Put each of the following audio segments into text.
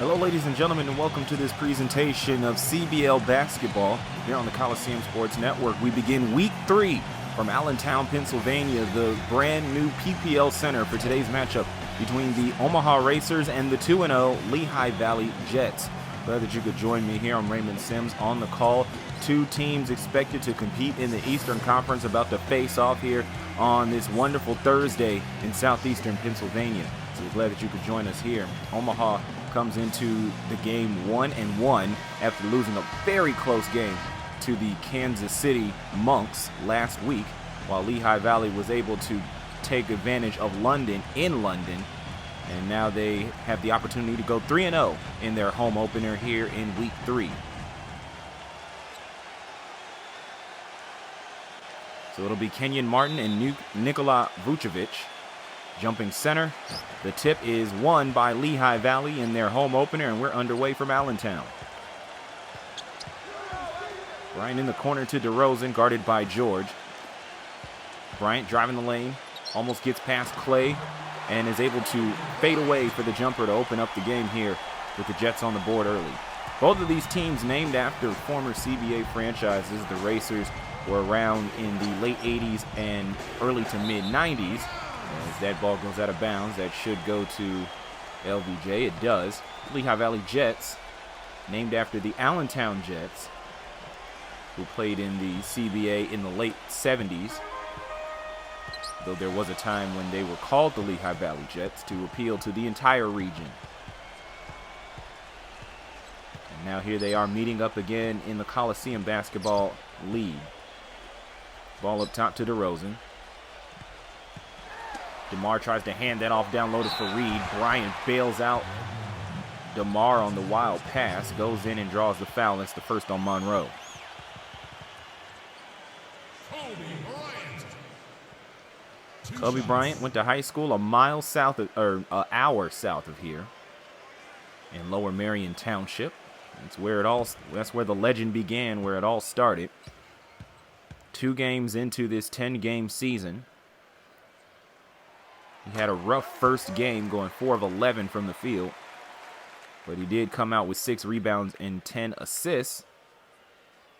Hello, ladies and gentlemen, and welcome to this presentation of CBL basketball here on the Coliseum Sports Network. We begin Week 3 from Allentown, Pennsylvania, the brand new PPL Center for today's matchup between the Omaha Racers and the 2-0 Lehigh Valley Jets. Glad that you could join me here. I'm Raymond Sims on the call. Two teams expected to compete in the Eastern Conference about to face off here on this wonderful Thursday in southeastern Pennsylvania. So we're glad that you could join us here. Omaha comes into the game 1-1 after losing a very close game to the Kansas City Monks last week, while Lehigh Valley was able to take advantage of London in London, and now they have the opportunity to go 3-0 in their home opener here in Week 3. So it'll be Kenyon Martin and Nikola Vucevic jumping center. The tip is won by Lehigh Valley in their home opener, and we're underway from Allentown. Bryant in the corner to DeRozan, guarded by George. Bryant driving the lane, almost gets past Klay, and is able to fade away for the jumper to open up the game here with the Jets on the board early. Both of these teams named after former CBA franchises. The Racers were around in the late 80s and early to mid 90s. As that ball goes out of bounds, that should go to LVJ. It does. Lehigh Valley Jets, named after the Allentown Jets, who played in the CBA in the late 70s, though there was a time when they were called the Lehigh Valley Jets to appeal to the entire region. And now here they are meeting up again in the Coliseum Basketball League. Ball up top to DeRozan. DeMar tries to hand that off down low to Faried. Bryant bails out DeMar on the wild pass. Goes in and draws the foul. That's the first on Monroe. Kobe Bryant went to high school an hour south of here in Lower Marion Township. That's where the legend began, where it all started. 2 games into this 10-game season. He had a rough first game, going 4 of 11 from the field, but he did come out with 6 rebounds and 10 assists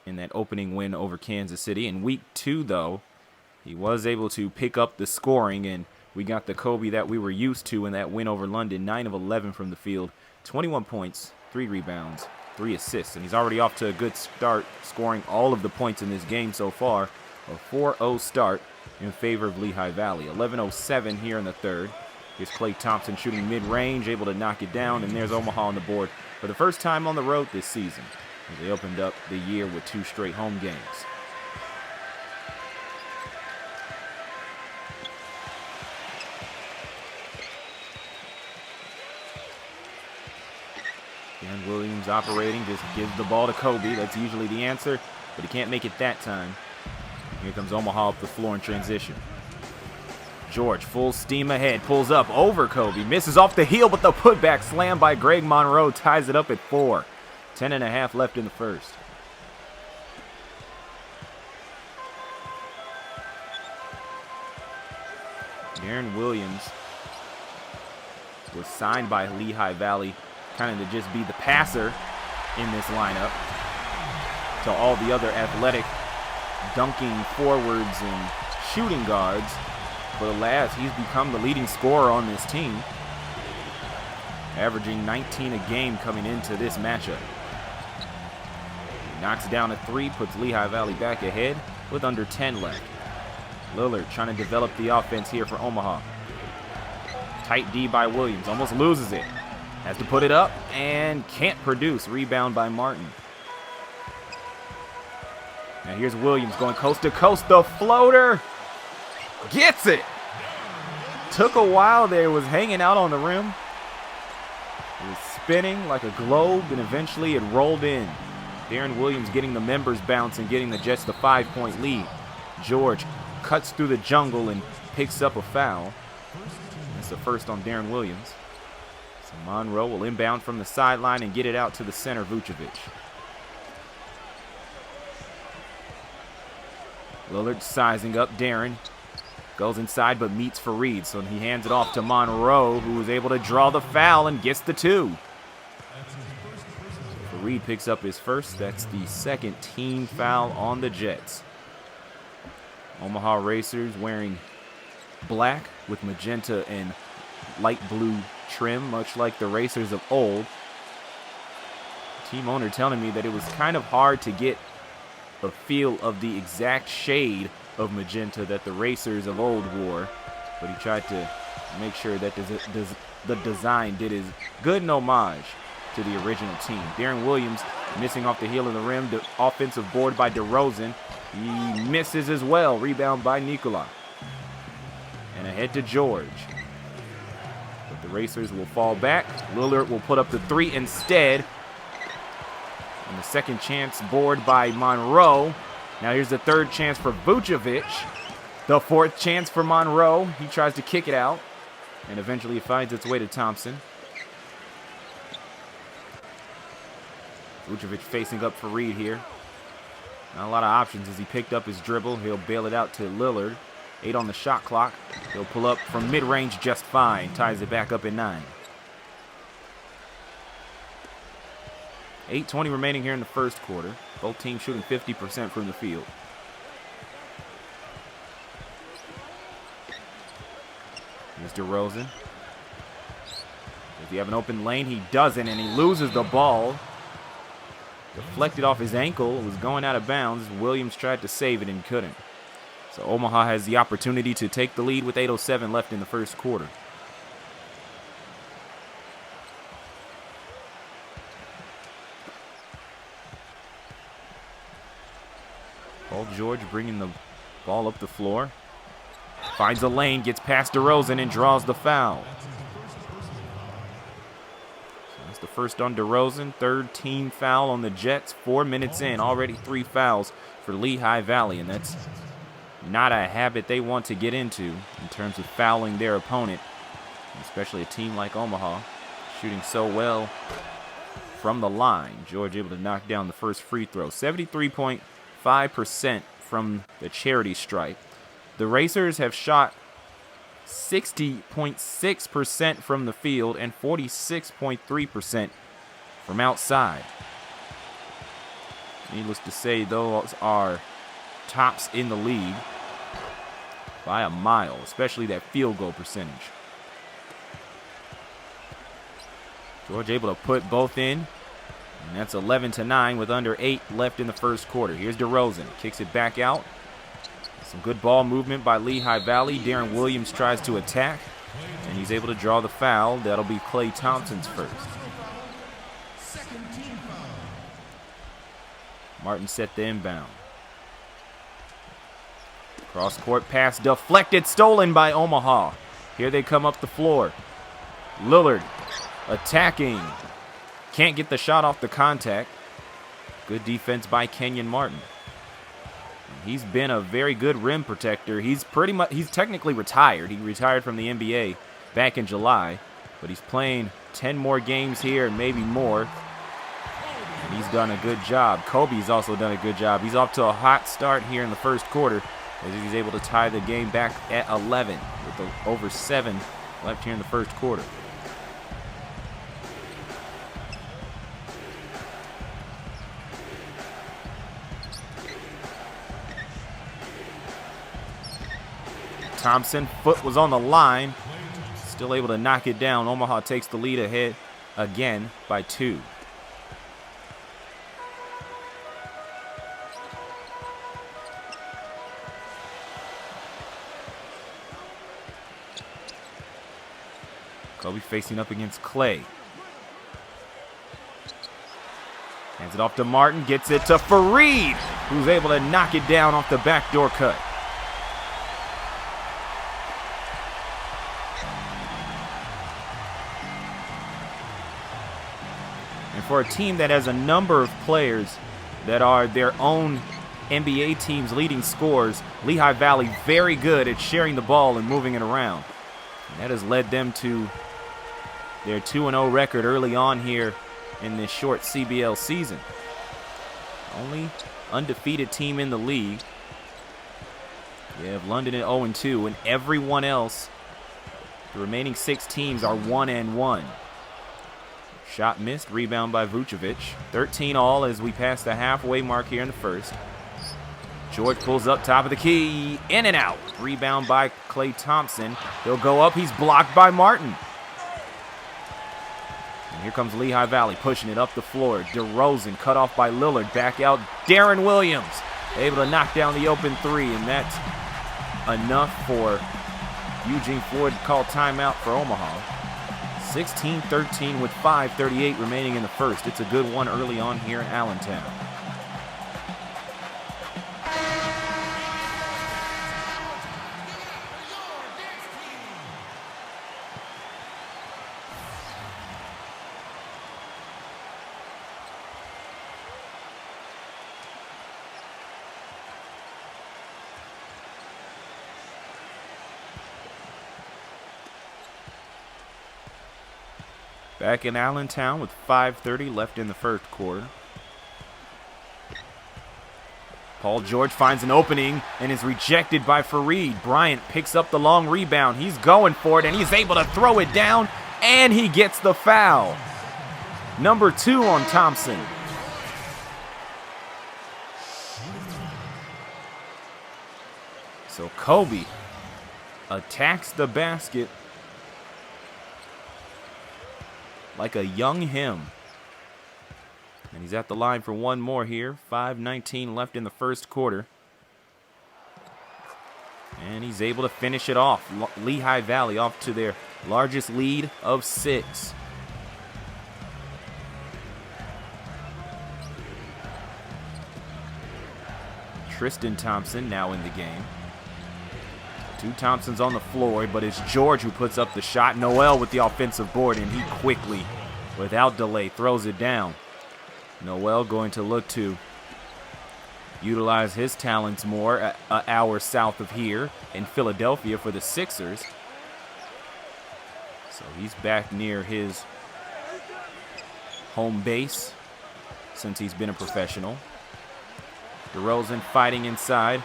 in that opening win over Kansas City. In Week 2, though, he was able to pick up the scoring, and we got the Kobe that we were used to in that win over London. 9 of 11 from the field, 21 points, 3 rebounds, 3 assists, and he's already off to a good start, scoring all of the points in this game so far. A 4-0 start in favor of Lehigh Valley. 11:07 here in the third. Here's Klay Thompson shooting mid-range, able to knock it down, and there's Omaha on the board for the first time on the road this season, as they opened up the year with 2 straight home games. Deron Williams operating, just gives the ball to Kobe. That's usually the answer, but he can't make it that time. Here comes Omaha up the floor in transition. George, full steam ahead, pulls up over Kobe, misses off the heel, but the putback slam by Greg Monroe ties it up at 4. 10.5 left in the first. Deron Williams was signed by Lehigh Valley kind of to just be the passer in this lineup to all the other athletic dunking forwards and shooting guards. For the last, he's become the leading scorer on this team, averaging 19 a game coming into this matchup. He knocks down a 3, puts Lehigh Valley back ahead with under 10 left. Lillard trying to develop the offense here for Omaha. Tight D by Williams, almost loses it. Has to put it up and can't produce. Rebound by Martin. Now here's Williams going coast to coast. The floater gets it. Took a while there. Was hanging out on the rim. It was spinning like a globe, and eventually it rolled in. Deron Williams getting the members bounce and getting the Jets the 5-point lead. George cuts through the jungle and picks up a foul. That's the first on Deron Williams. So Monroe will inbound from the sideline and get it out to the center, Vucevic. Lillard sizing up Deron. Goes inside but meets Faried, so he hands it off to Monroe, who was able to draw the foul and gets the 2. Faried picks up his first. That's the second team foul on the Jets. Omaha Racers wearing black with magenta and light blue trim, much like the Racers of old. Team owner telling me that it was kind of hard to get a feel of the exact shade of magenta that the Racers of old wore, but he tried to make sure that the design did as good an homage to the original team. Deron Williams missing off the heel of the rim. The offensive board by DeRozan. He misses as well. Rebound by Nikola. And ahead to George. But the Racers will fall back. Lillard will put up the three instead. And the second chance board by Monroe. Now here's the third chance for Vucevic. The fourth chance for Monroe. He tries to kick it out. And eventually it finds its way to Thompson. Vucevic facing up Faried here. Not a lot of options as he picked up his dribble. He'll bail it out to Lillard. 8 on the shot clock. He'll pull up from mid-range just fine. Ties it back up at 9. 8:20 remaining here in the first quarter. Both teams shooting 50% from the field. Here's DeRozan. Does he have an open lane? He doesn't, and he loses the ball. Deflected off his ankle. It was going out of bounds. Williams tried to save it and couldn't. So Omaha has the opportunity to take the lead with 8:07 left in the first quarter. Paul George bringing the ball up the floor. Finds a lane, gets past DeRozan and draws the foul. So that's the first on DeRozan. Third team foul on the Jets. 4 minutes in, already 3 fouls for Lehigh Valley, and that's not a habit they want to get into in terms of fouling their opponent, especially a team like Omaha, shooting so well from the line. George able to knock down the first free throw. 73.5% from the charity stripe. The Racers have shot 60.6% from the field and 46.3% from outside. Needless to say, those are tops in the league by a mile, especially that field goal percentage. George able to put both in, and that's 11-9 with under 8 left in the first quarter. Here's DeRozan, kicks it back out. Some good ball movement by Lehigh Valley. Deron Williams tries to attack, and he's able to draw the foul. That'll be Klay Thompson's first. Martin set the inbound. Cross-court pass deflected, stolen by Omaha. Here they come up the floor. Lillard attacking. Can't get the shot off the contact. Good defense by Kenyon Martin. He's been a very good rim protector. He's technically retired. He retired from the NBA back in July, but he's playing 10 more games here and maybe more. And he's done a good job. Kobe's also done a good job. He's off to a hot start here in the first quarter as he's able to tie the game back at 11 with over 7 left here in the first quarter. Thompson, foot was on the line, still able to knock it down. Omaha takes the lead ahead again by 2. Kobe facing up against Klay. Hands it off to Martin, gets it to Faried, who's able to knock it down off the backdoor cut. For a team that has a number of players that are their own NBA team's leading scorers, Lehigh Valley very good at sharing the ball and moving it around. And that has led them to their 2-0 record early on here in this short CBL season. Only undefeated team in the league. We have London at 0-2, and everyone else, the remaining 6 teams, are 1-1. Shot missed. Rebound by Vucevic. 13 all as we pass the halfway mark here in the first. George pulls up top of the key. In and out. Rebound by Klay Thompson. He'll go up. He's blocked by Martin. And here comes Lehigh Valley pushing it up the floor. DeRozan cut off by Lillard. Back out. Deron Williams able to knock down the open three. And that's enough for Eugene Floyd to call timeout for Omaha. 16-13 with 5:38 remaining in the first. It's a good one early on here in Allentown. Back in Allentown with 5:30 left in the first quarter. Paul George finds an opening and is rejected by Faried. Bryant picks up the long rebound. He's going for it, and he's able to throw it down, and he gets the foul. Number 2 on Thompson. So Kobe attacks the basket like a young him. And he's at the line for one more here. 5:19 left in the first quarter. And he's able to finish it off. Lehigh Valley off to their largest lead of 6. Tristan Thompson now in the game. 2 Thompsons on the floor, but it's George who puts up the shot. Noel with the offensive board, and he quickly, without delay, throws it down. Noel going to look to utilize his talents more an hour south of here in Philadelphia for the Sixers. So he's back near his home base since he's been a professional. DeRozan fighting inside.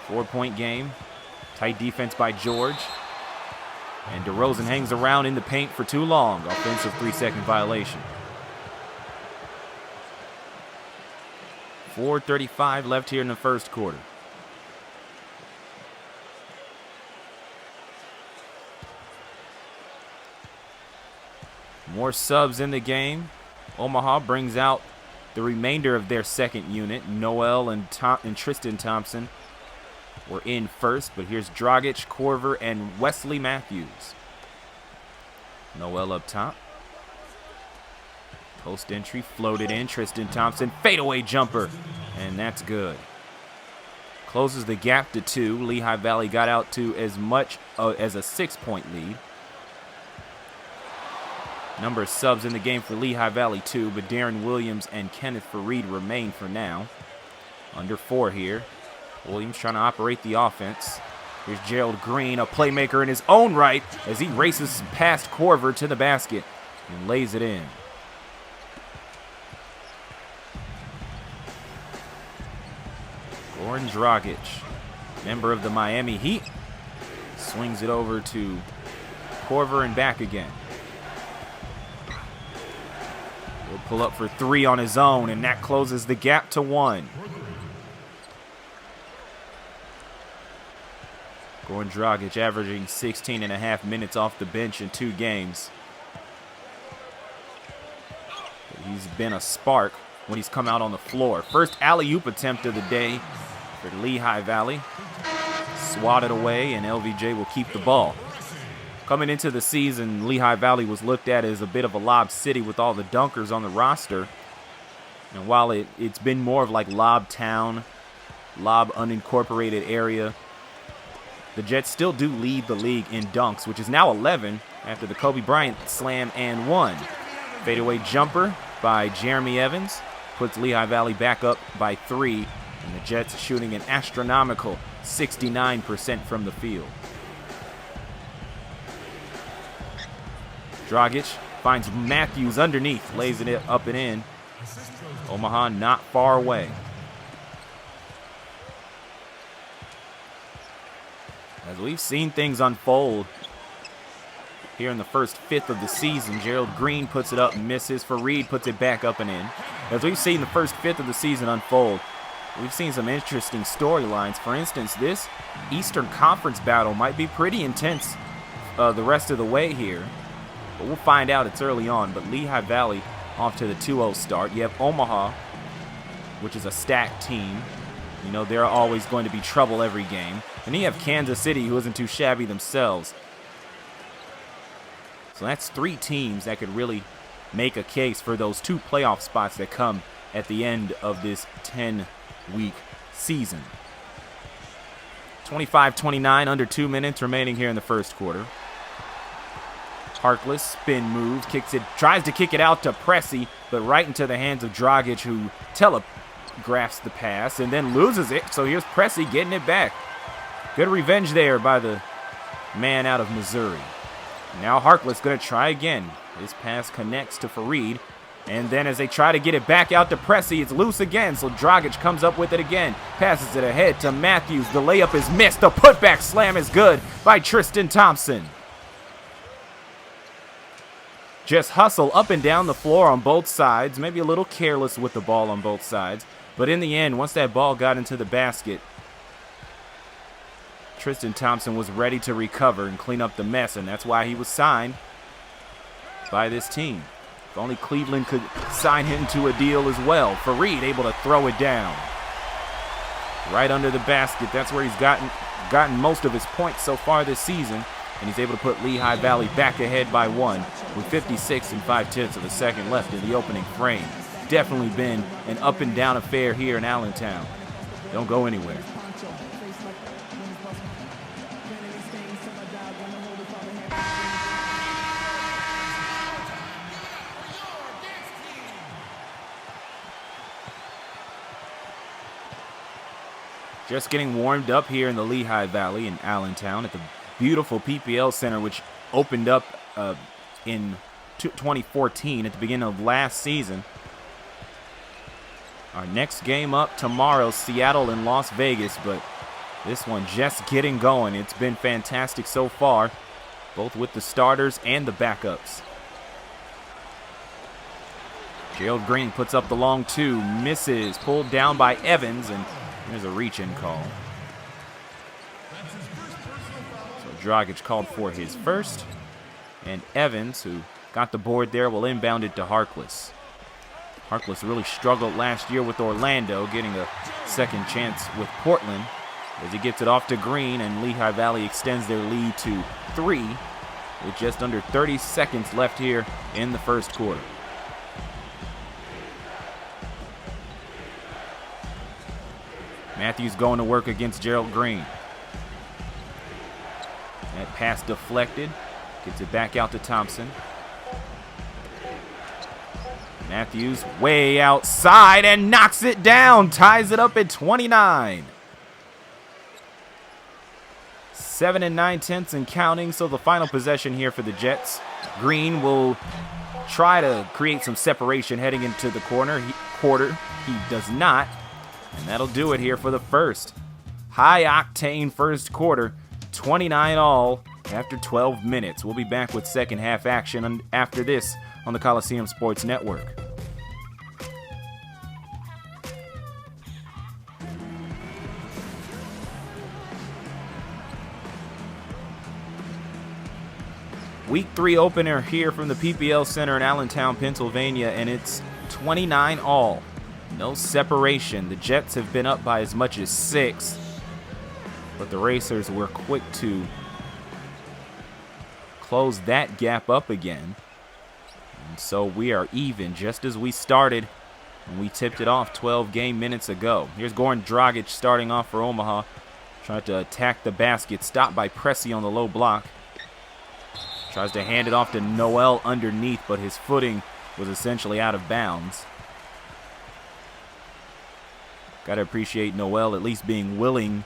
4-point game. Tight defense by George. And DeRozan hangs around in the paint for too long. Offensive 3-second violation. 4:35 left here in the first quarter. More subs in the game. Omaha brings out the remainder of their second unit. Noel and Tristan Thompson were in first, but here's Dragic, Korver, and Wesley Matthews. Noel up top. Post entry, floated in. Tristan Thompson, fadeaway jumper, and that's good. Closes the gap to 2. Lehigh Valley got out to as much as a 6-point lead. Number of subs in the game for Lehigh Valley 2, but Deron Williams and Kenneth Faried remain for now. Under 4 here. Williams trying to operate the offense. Here's Gerald Green, a playmaker in his own right, as he races past Korver to the basket and lays it in. Goran Dragic, member of the Miami Heat, swings it over to Korver and back again. He'll pull up for 3 on his own, and that closes the gap to 1. Goran Dragic averaging 16.5 minutes off the bench in 2 games. But he's been a spark when he's come out on the floor. First alley-oop attempt of the day for Lehigh Valley. Swatted away, and LVJ will keep the ball. Coming into the season, Lehigh Valley was looked at as a bit of a lob city with all the dunkers on the roster. And while it's been more of like lob town, lob unincorporated area, the Jets still do lead the league in dunks, which is now 11 after the Kobe Bryant slam and 1. Fadeaway jumper by Jeremy Evans puts Lehigh Valley back up by 3, and the Jets shooting an astronomical 69% from the field. Dragic finds Matthews underneath, lays it up and in. Omaha not far away. As we've seen things unfold here in the first fifth of the season. Gerald Green puts it up and misses. Faried puts it back up and in. As we've seen the first fifth of the season unfold, we've seen some interesting storylines. For instance, this Eastern Conference battle might be pretty intense the rest of the way here. But we'll find out. It's early on. But Lehigh Valley off to the 2-0 start. You have Omaha, which is a stacked team. You know, they're always going to be trouble every game. And you have Kansas City, who isn't too shabby themselves. So that's 3 teams that could really make a case for those 2 playoff spots that come at the end of this 10-week season. 25-29, under 2 minutes remaining here in the first quarter. Harkless spin moves, kicks it, tries to kick it out to Pressey, but right into the hands of Dragic, who telegraphs the pass and then loses it. So here's Pressey getting it back. Good revenge there by the man out of Missouri. Now Harkless going to try again. His pass connects to Faried, and then as they try to get it back out to Pressey, it's loose again, so Dragic comes up with it again. Passes it ahead to Matthews. The layup is missed. The putback slam is good by Tristan Thompson. Just hustle up and down the floor on both sides. Maybe a little careless with the ball on both sides. But in the end, once that ball got into the basket, Tristan Thompson was ready to recover and clean up the mess, and that's why he was signed by this team. If only Cleveland could sign him to a deal as well. Faried able to throw it down right under the basket. That's where he's gotten most of his points so far this season. And he's able to put Lehigh Valley back ahead by 1 with 56 5/10 of the second left in the opening frame. Definitely been an up and down affair here in Allentown. Don't go anywhere. Just getting warmed up here in the Lehigh Valley in Allentown at the beautiful PPL Center, which opened up in 2014 at the beginning of last season. Our next game up tomorrow, Seattle and Las Vegas, but this one just getting going. It's been fantastic so far, both with the starters and the backups. Gerald Green puts up the long 2, misses, pulled down by Evans, and there's a reach-in call. Dragic called for his first, and Evans, who got the board there, will inbound it to Harkless. Harkless really struggled last year with Orlando, getting a second chance with Portland as he gets it off to Green, and Lehigh Valley extends their lead to 3 with just under 30 seconds left here in the first quarter. Matthews going to work against Gerald Green. That pass deflected. Gets it back out to Thompson. Matthews way outside and knocks it down. Ties it up at 29. 7 9/10 and counting, so the final possession here for the Jets. Green will try to create some separation heading into the quarter. He does not, and that'll do it here for the first. High-octane first quarter. 29 all after 12 minutes. We'll be back with second half action after this on the Coliseum Sports Network. Week 3 opener here from the PPL Center in Allentown, Pennsylvania, and it's 29 all. No separation. The Jets have been up by as much as 6. But the Racers were quick to close that gap up again. And so we are even, just as we started when we tipped it off 12 game minutes ago. Here's Goran Dragic starting off for Omaha. Trying to attack the basket. Stopped by Pressey on the low block. Tries to hand it off to Noel underneath, but his footing was essentially out of bounds. Got to appreciate Noel at least being willing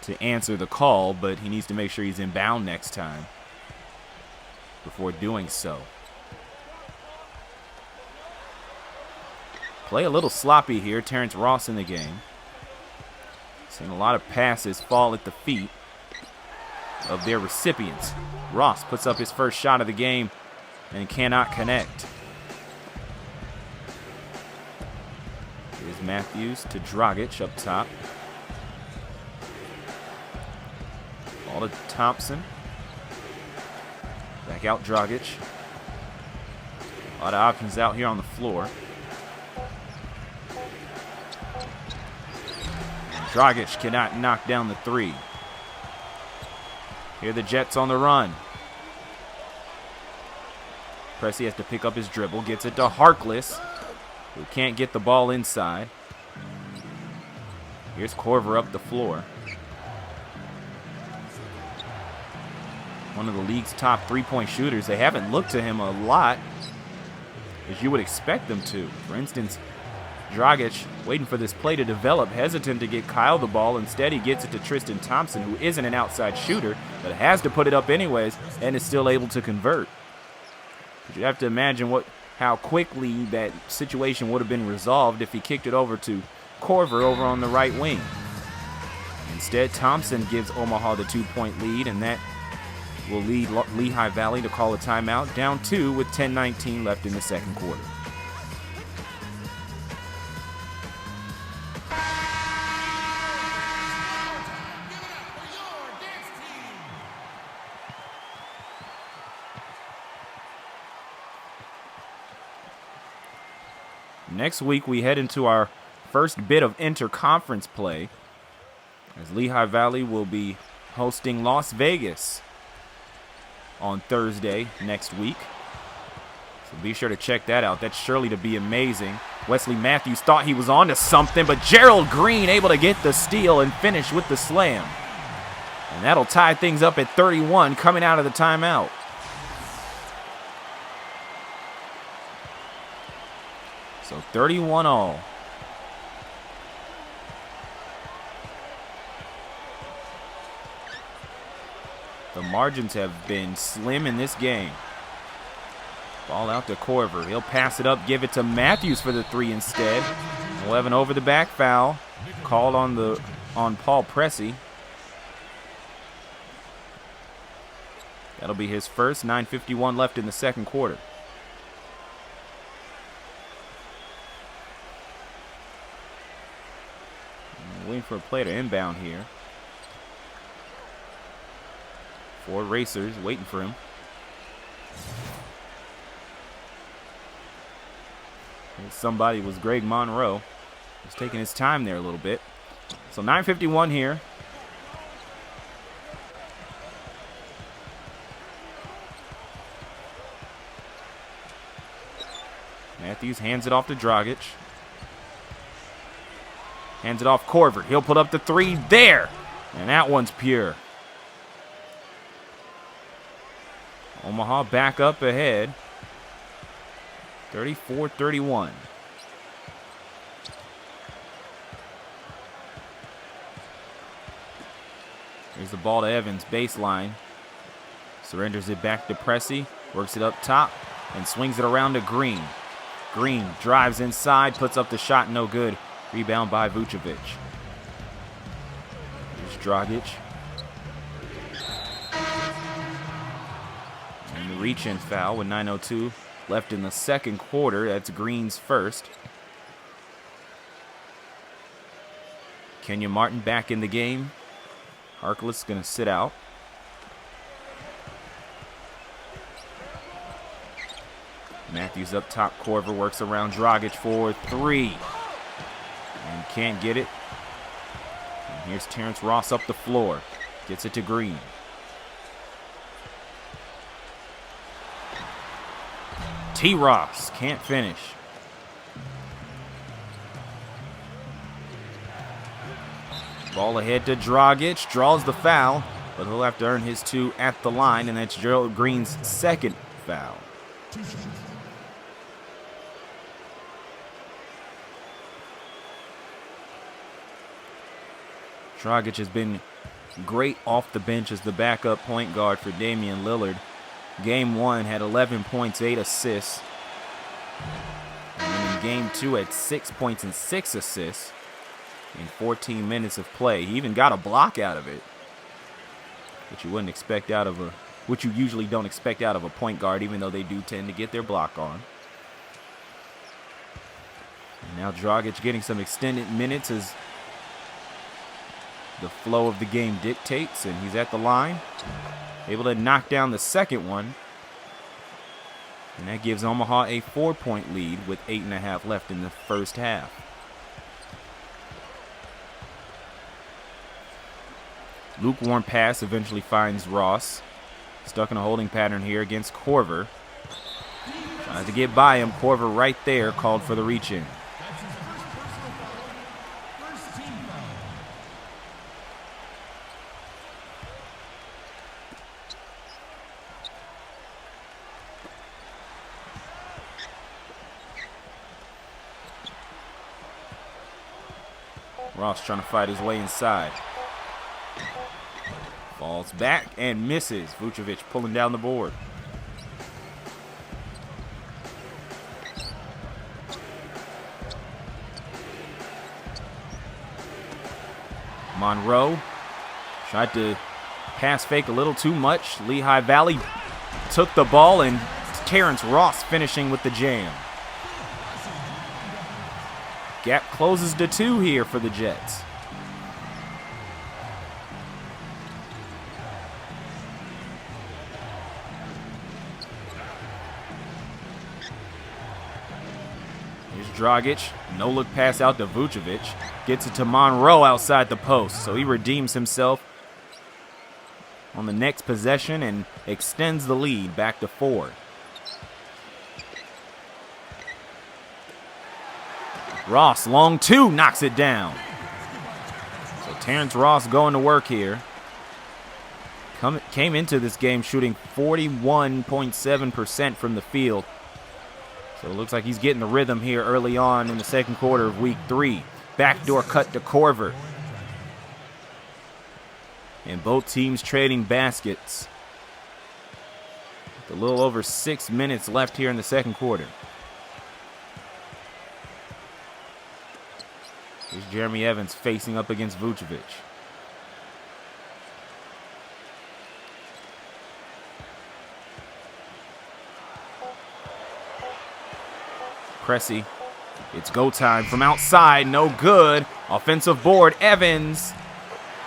to answer the call, but he needs to make sure he's in bound next time before doing so. Play a little sloppy here. Terrence Ross in the game. Seeing a lot of passes fall at the feet. of their recipients. Ross puts up his first shot of the game and cannot connect. Here's Matthews to Dragic up top. Ball to Thompson. Back out Dragic. A lot of options out here on the floor. And Dragic cannot knock down the three. Here the Jets on the run. Pressey has to pick up his dribble. Gets it to Harkless, who can't get the ball inside. Here's Korver up the floor. One of the league's top three-point shooters. They haven't looked to him a lot, as you would expect them to. For instance, Dragic, waiting for this play to develop, hesitant to get Kyle the ball. Instead, he gets it to Tristan Thompson, who isn't an outside shooter, but has to put it up anyways, and is still able to convert. But you have to imagine how quickly that situation would have been resolved if he kicked it over to Korver over on the right wing. Instead, Thompson gives Omaha the 2-point lead, and that will lead Lehigh Valley to call a timeout, down 2 with 10:19 left in the second quarter. Next week, we head into our first bit of interconference play, as Lehigh Valley will be hosting Las Vegas on Thursday next week. So be sure to check that out. That's surely to be amazing. Wesley Matthews thought he was onto something, but Gerald Green able to get the steal and finish with the slam. And that'll tie things up at 31 coming out of the timeout. So 31 all. The margins have been slim in this game. Ball out to Korver. He'll pass it up, give it to Matthews for the three instead. 11 over the back foul. Called on Paul Pressey. That'll be his first. 9:51 left in the second quarter. Waiting for a play to inbound here. 4 Racers waiting for him. Somebody was Greg Monroe. He's taking his time there a little bit. So 9:51 here. Matthews hands it off to Dragic. Hands it off Korver. He'll put up the three there. And that one's pure. Omaha back up ahead. 34-31. Here's the ball to Evans, baseline. Surrenders it back to Pressey. Works it up top and swings it around to Green. Green drives inside, puts up the shot, no good. Rebound by Vucevic. Here's Dragic. And the reach-in foul with 9:02 left in the second quarter. That's Green's first. Kenyon Martin back in the game. Harkless going to sit out. Matthews up top. Korver works around Dragic for three. And can't get it. And here's Terrence Ross up the floor. Gets it to Green. T. Ross can't finish. Ball ahead to Dragic. Draws the foul, but he'll have to earn his 2 at the line, and that's Gerald Green's second foul. Dragic has been great off the bench as the backup point guard for Damian Lillard. Game 1 had 11 points, 8 assists. And then in Game 2 had 6 points and 6 assists in 14 minutes of play. He even got a block out of it. which you usually don't expect out of a point guard, even though they do tend to get their block on. And now Dragic getting some extended minutes as the flow of the game dictates, and he's at the line, able to knock down the second one. And that gives Omaha a 4-point lead with 8.5 left in the first half. Lukewarm pass eventually finds Ross. Stuck in a holding pattern here against Korver. Tries to get by him. Korver right there called for the reach-in. Ross trying to fight his way inside. Falls back and misses. Vucevic pulling down the board. Monroe tried to pass fake a little too much. Lehigh Valley took the ball, and Terrence Ross finishing with the jam. Gap closes to 2 here for the Jets. Here's Dragic. No look pass out to Vucevic. Gets it to Monroe outside the post. So he redeems himself on the next possession and extends the lead back to 4. Ross, long 2, knocks it down. So Terrence Ross going to work here. Came into this game shooting 41.7% from the field. So it looks like he's getting the rhythm here early on in the second quarter of week 3. Backdoor cut to Korver. And both teams trading baskets. With a little over 6 minutes left here in the second quarter. Here's Jeremy Evans facing up against Vucevic. Cressy. It's go time from outside. No good. Offensive board. Evans.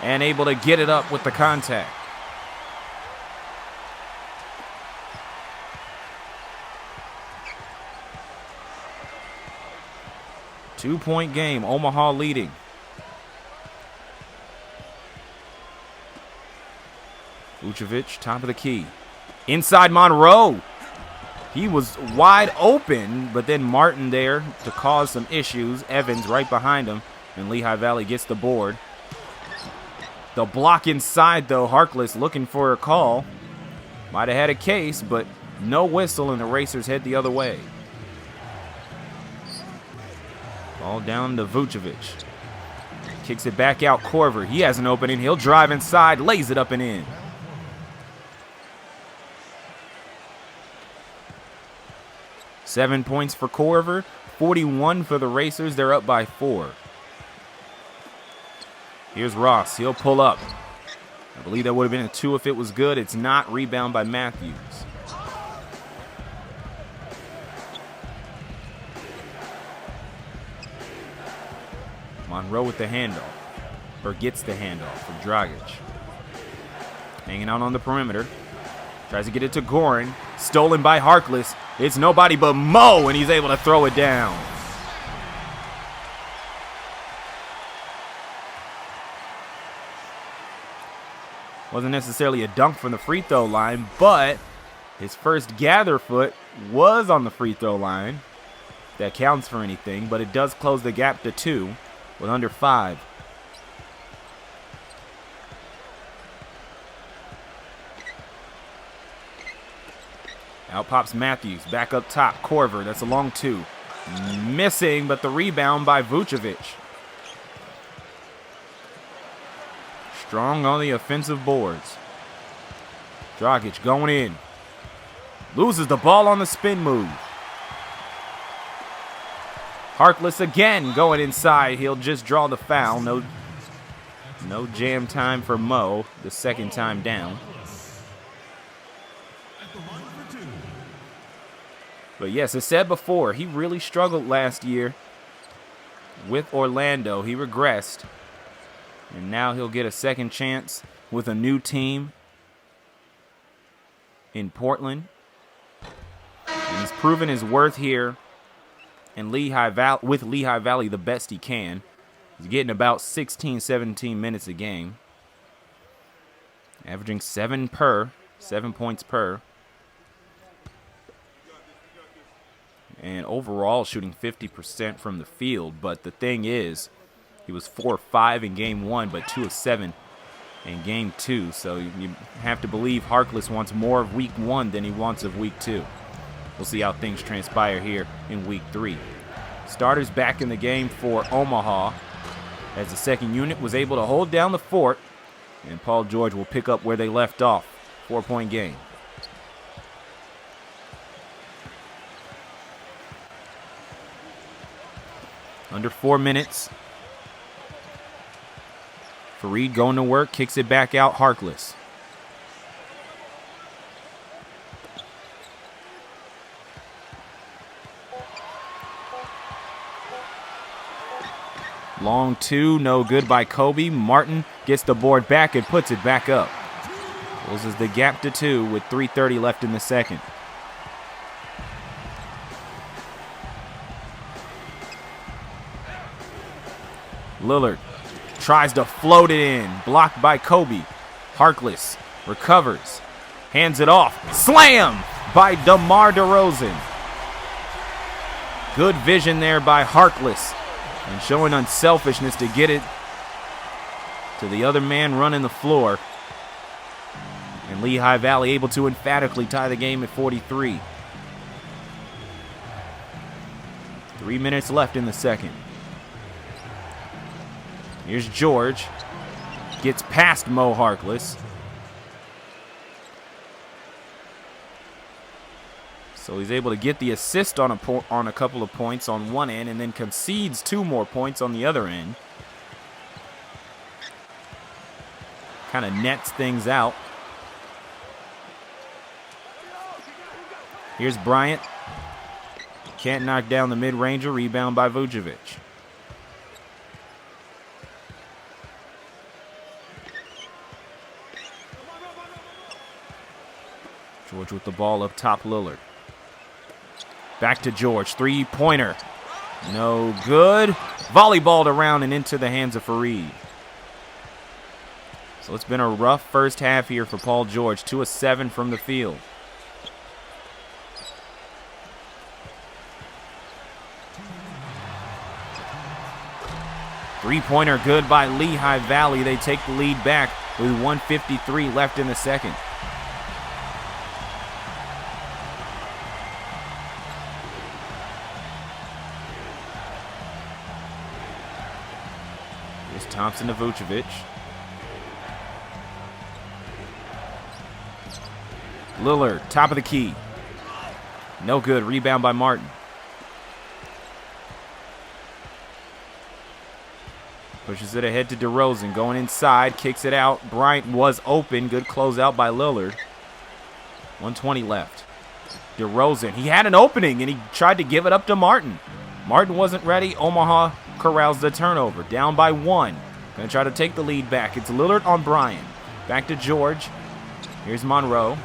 And able to get it up with the contact. Two-point game. Omaha leading. Vucevic, top of the key. Inside Monroe. He was wide open, but then Martin there to cause some issues. Evans right behind him, and Lehigh Valley gets the board. The block inside, though. Harkless looking for a call. Might have had a case, but no whistle, and the Racers head the other way. Ball down to Vucevic. Kicks it back out. Korver. He has an opening. He'll drive inside, lays it up and in. Seven points for Korver, 41 for the Racers. They're up by 4. Here's Ross. He'll pull up. I believe that would have been a 2 if it was good. It's not. Rebound by Matthews. Monroe with the handoff, or gets the handoff from Dragic. Hanging out on the perimeter. Tries to get it to Goran. Stolen by Harkless. It's nobody but Mo, and he's able to throw it down. Wasn't necessarily a dunk from the free throw line, but his first gather foot was on the free throw line. That counts for anything, but it does close the gap to 2 with under 5. Out pops Matthews, back up top. Korver, that's a long 2. Missing, but the rebound by Vucevic. Strong on the offensive boards. Dragic going in. Loses the ball on the spin move. Harkless again going inside. He'll just draw the foul. No jam time for Mo, the second time down. But yes, as said before, he really struggled last year with Orlando. He regressed. And now he'll get a second chance with a new team in Portland. And he's proven his worth here in Lehigh Valley the best he can. He's getting about 16, 17 minutes a game. Averaging 7 points per. And overall shooting 50% from the field. But the thing is, he was 4 of 5 in game 1, but 2 of 7 in game 2. So you have to believe Harkless wants more of week 1 than he wants of week 2. We'll see how things transpire here in week 3. Starters back in the game for Omaha, as the second unit was able to hold down the fort, and Paul George will pick up where they left off. 4-point game. Under 4 minutes. Faried going to work, kicks it back out, Harkless. Long 2, no good by Kobe. Martin gets the board back and puts it back up. Closes the gap to 2 with 3:30 left in the second. Lillard tries to float it in, blocked by Kobe. Harkless recovers, hands it off. Slam by DeMar DeRozan. Good vision there by Harkless, and showing unselfishness to get it to the other man running the floor. And Lehigh Valley able to emphatically tie the game at 43. 3 minutes left in the second. Here's George. Gets past Mo Harkless. So he's able to get the assist on a couple of points on one end, and then concedes 2 more points on the other end. Kind of nets things out. Here's Bryant. Can't knock down the mid-ranger. Rebound by Vucevic. George with the ball up top, Lillard. Back to George, 3-pointer. No good. Volleyballed around and into the hands of Faried. So it's been a rough first half here for Paul George. 2 of 7 from the field. Three-pointer good by Lehigh Valley. They take the lead back with 1:53 left in the second. Here's Thompson to Vucevic. Lillard, top of the key. No good. Rebound by Martin. Pushes it ahead to DeRozan. Going inside. Kicks it out. Bryant was open. Good closeout by Lillard. 1:20 left. DeRozan. He had an opening, and he tried to give it up to Martin. Martin wasn't ready. Omaha corrals the turnover. Down by 1. Going to try to take the lead back. It's Lillard on Bryant. Back to George. Here's Monroe.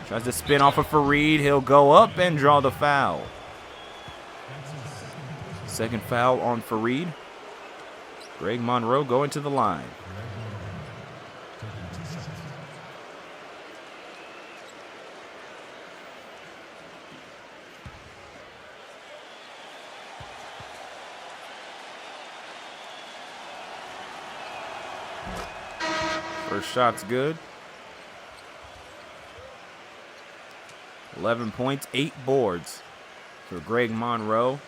Tries to spin off of Faried. He'll go up and draw the foul. Second foul on Faried. Greg Monroe going to the line. First shot's good. 11 points, 8 boards for Greg Monroe.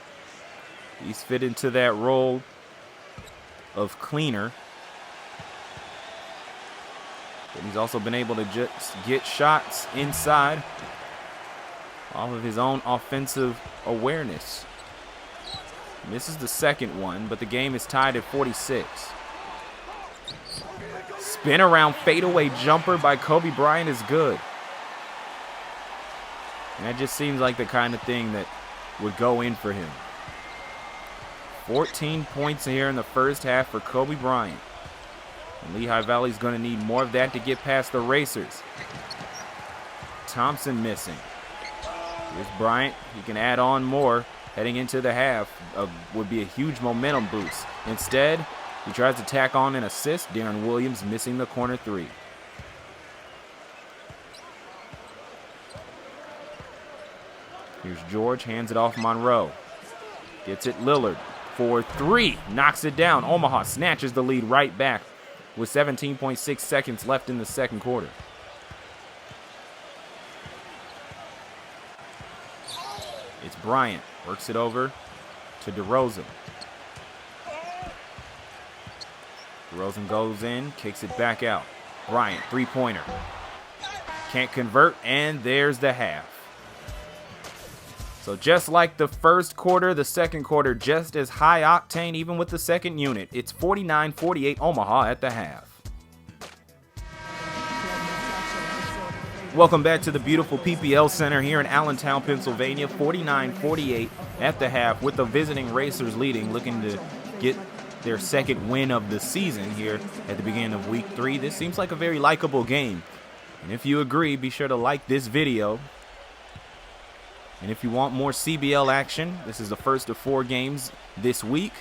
He's fit into that role of cleaner. But he's also been able to just get shots inside off of his own offensive awareness. Misses the second one, but the game is tied at 46. Spin around fadeaway jumper by Kobe Bryant is good. And that just seems like the kind of thing that would go in for him. 14 points here in the first half for Kobe Bryant. And Lehigh Valley's going to need more of that to get past the Racers. Thompson missing. Here's Bryant. He can add on more heading into the half. Would be a huge momentum boost. Instead, he tries to tack on an assist. Deron Williams missing the corner three. Here's George, hands it off Monroe. Gets it Lillard for three, knocks it down. Omaha snatches the lead right back with 17.6 seconds left in the second quarter. It's Bryant, works it over to DeRozan. DeRozan goes in, kicks it back out. Bryant, three-pointer. Can't convert, and there's the half. So just like the first quarter, the second quarter just as high octane even with the second unit. It's 49-48 Omaha at the half. Welcome back to the beautiful PPL Center here in Allentown, Pennsylvania. 49-48 at the half with the visiting Racers leading, looking to get their second win of the season here at the beginning of week 3. This seems like a very likable game. And if you agree, be sure to like this video. And if you want more CBL action, this is the first of 4 games this week.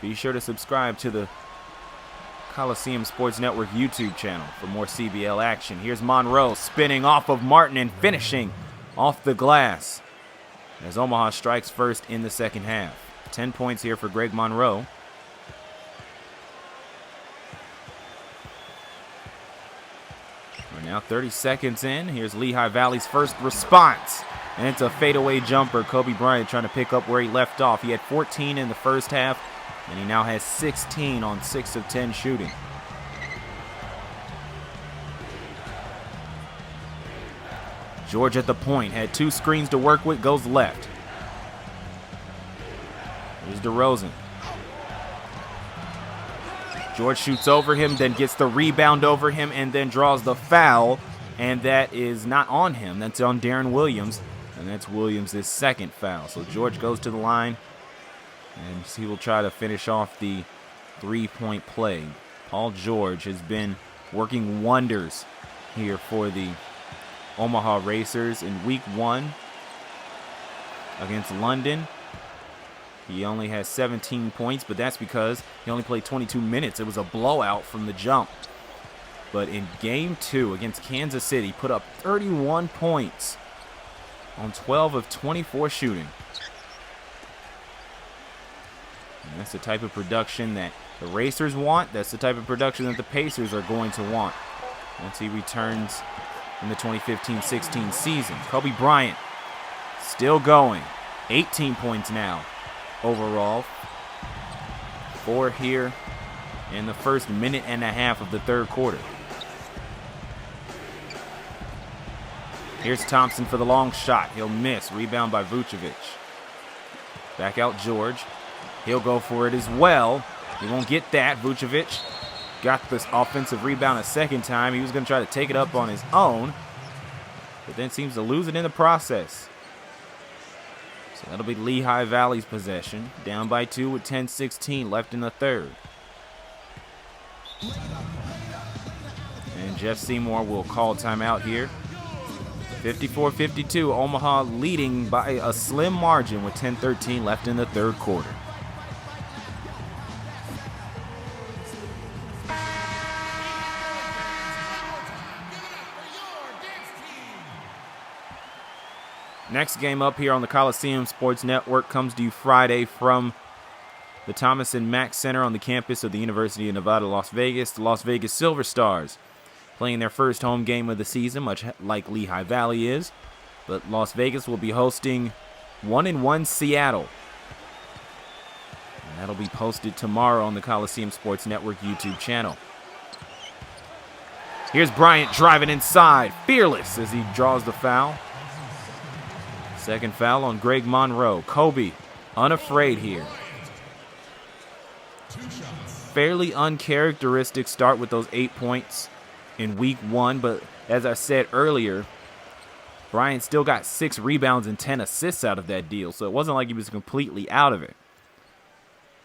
Be sure to subscribe to the Coliseum Sports Network YouTube channel for more CBL action. Here's Monroe spinning off of Martin and finishing off the glass as Omaha strikes first in the second half. 10 points here for Greg Monroe. We're now 30 seconds in. Here's Lehigh Valley's first response. And it's a fadeaway jumper. Kobe Bryant trying to pick up where he left off. He had 14 in the first half, and he now has 16 on 6 of 10 shooting. George at the point. Had 2 screens to work with. Goes left. Here's DeRozan. George shoots over him, then gets the rebound over him, and then draws the foul. And that is not on him. That's on Deron Williams. And that's Williams' second foul. So George goes to the line, and he will try to finish off the 3-point play. Paul George has been working wonders here for the Omaha Racers. In week 1 against London, he only has 17 points, but that's because he only played 22 minutes. It was a blowout from the jump. But in game 2 against Kansas City, put up 31 points on 12 of 24 shooting. And that's the type of production that the Racers want. That's the type of production that the Pacers are going to want once he returns in the 2015-16 season. Kobe Bryant still going. 18 points now overall. 4 here in the first minute and a half of the third quarter. Here's Thompson for the long shot. He'll miss. Rebound by Vucevic. Back out George. He'll go for it as well. He won't get that. Vucevic got this offensive rebound a second time. He was going to try to take it up on his own, but then seems to lose it in the process. So that'll be Lehigh Valley's possession. Down by 2 with 10:16 left in the third. And Jeff Seymour will call timeout here. 54-52, Omaha leading by a slim margin with 10:13 left in the third quarter. Next game up here on the Coliseum Sports Network comes to you Friday from the Thomas and Mack Center on the campus of the University of Nevada, Las Vegas. The Las Vegas Silver Stars playing their first home game of the season, much like Lehigh Valley is. But Las Vegas will be hosting 1-1 Seattle. And that'll be posted tomorrow on the Coliseum Sports Network YouTube channel. Here's Bryant driving inside. Fearless as he draws the foul. Second foul on Greg Monroe. Kobe unafraid here. fairly uncharacteristic start with those 8 points in week 1, but as I said earlier, Bryant still got 6 rebounds and 10 assists out of that deal, so it wasn't like he was completely out of it.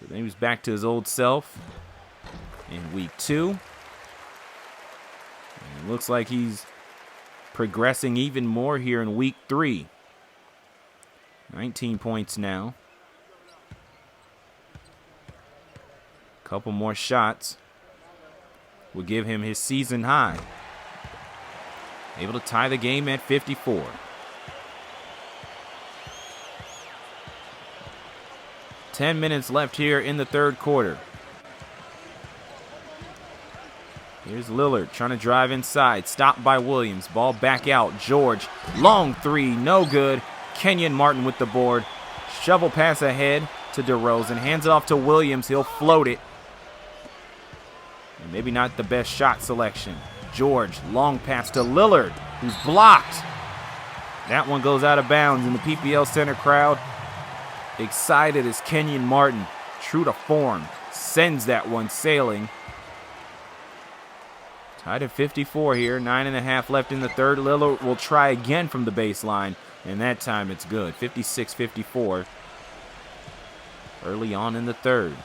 But then he was back to his old self in week 2. And it looks like he's progressing even more here in week 3. 19 points now. Couple more shots will give him his season high. Able to tie the game at 54. Ten minutes left here in the third quarter. Here's Lillard trying to drive inside. Stopped by Williams. Ball back out. George. Long three. No good. Kenyon Martin with the board. Shovel pass ahead to DeRozan. Hands it off to Williams. He'll float it. And maybe not the best shot selection. George. Long pass to Lillard, who's blocked. That one goes out of bounds, and the PPL Center crowd excited as Kenyon Martin, true to form, sends that one sailing. Tied at 54 here, 9.5 left in the third. Lillard will try again from the baseline, and that time it's good. 56-54 early on in the third.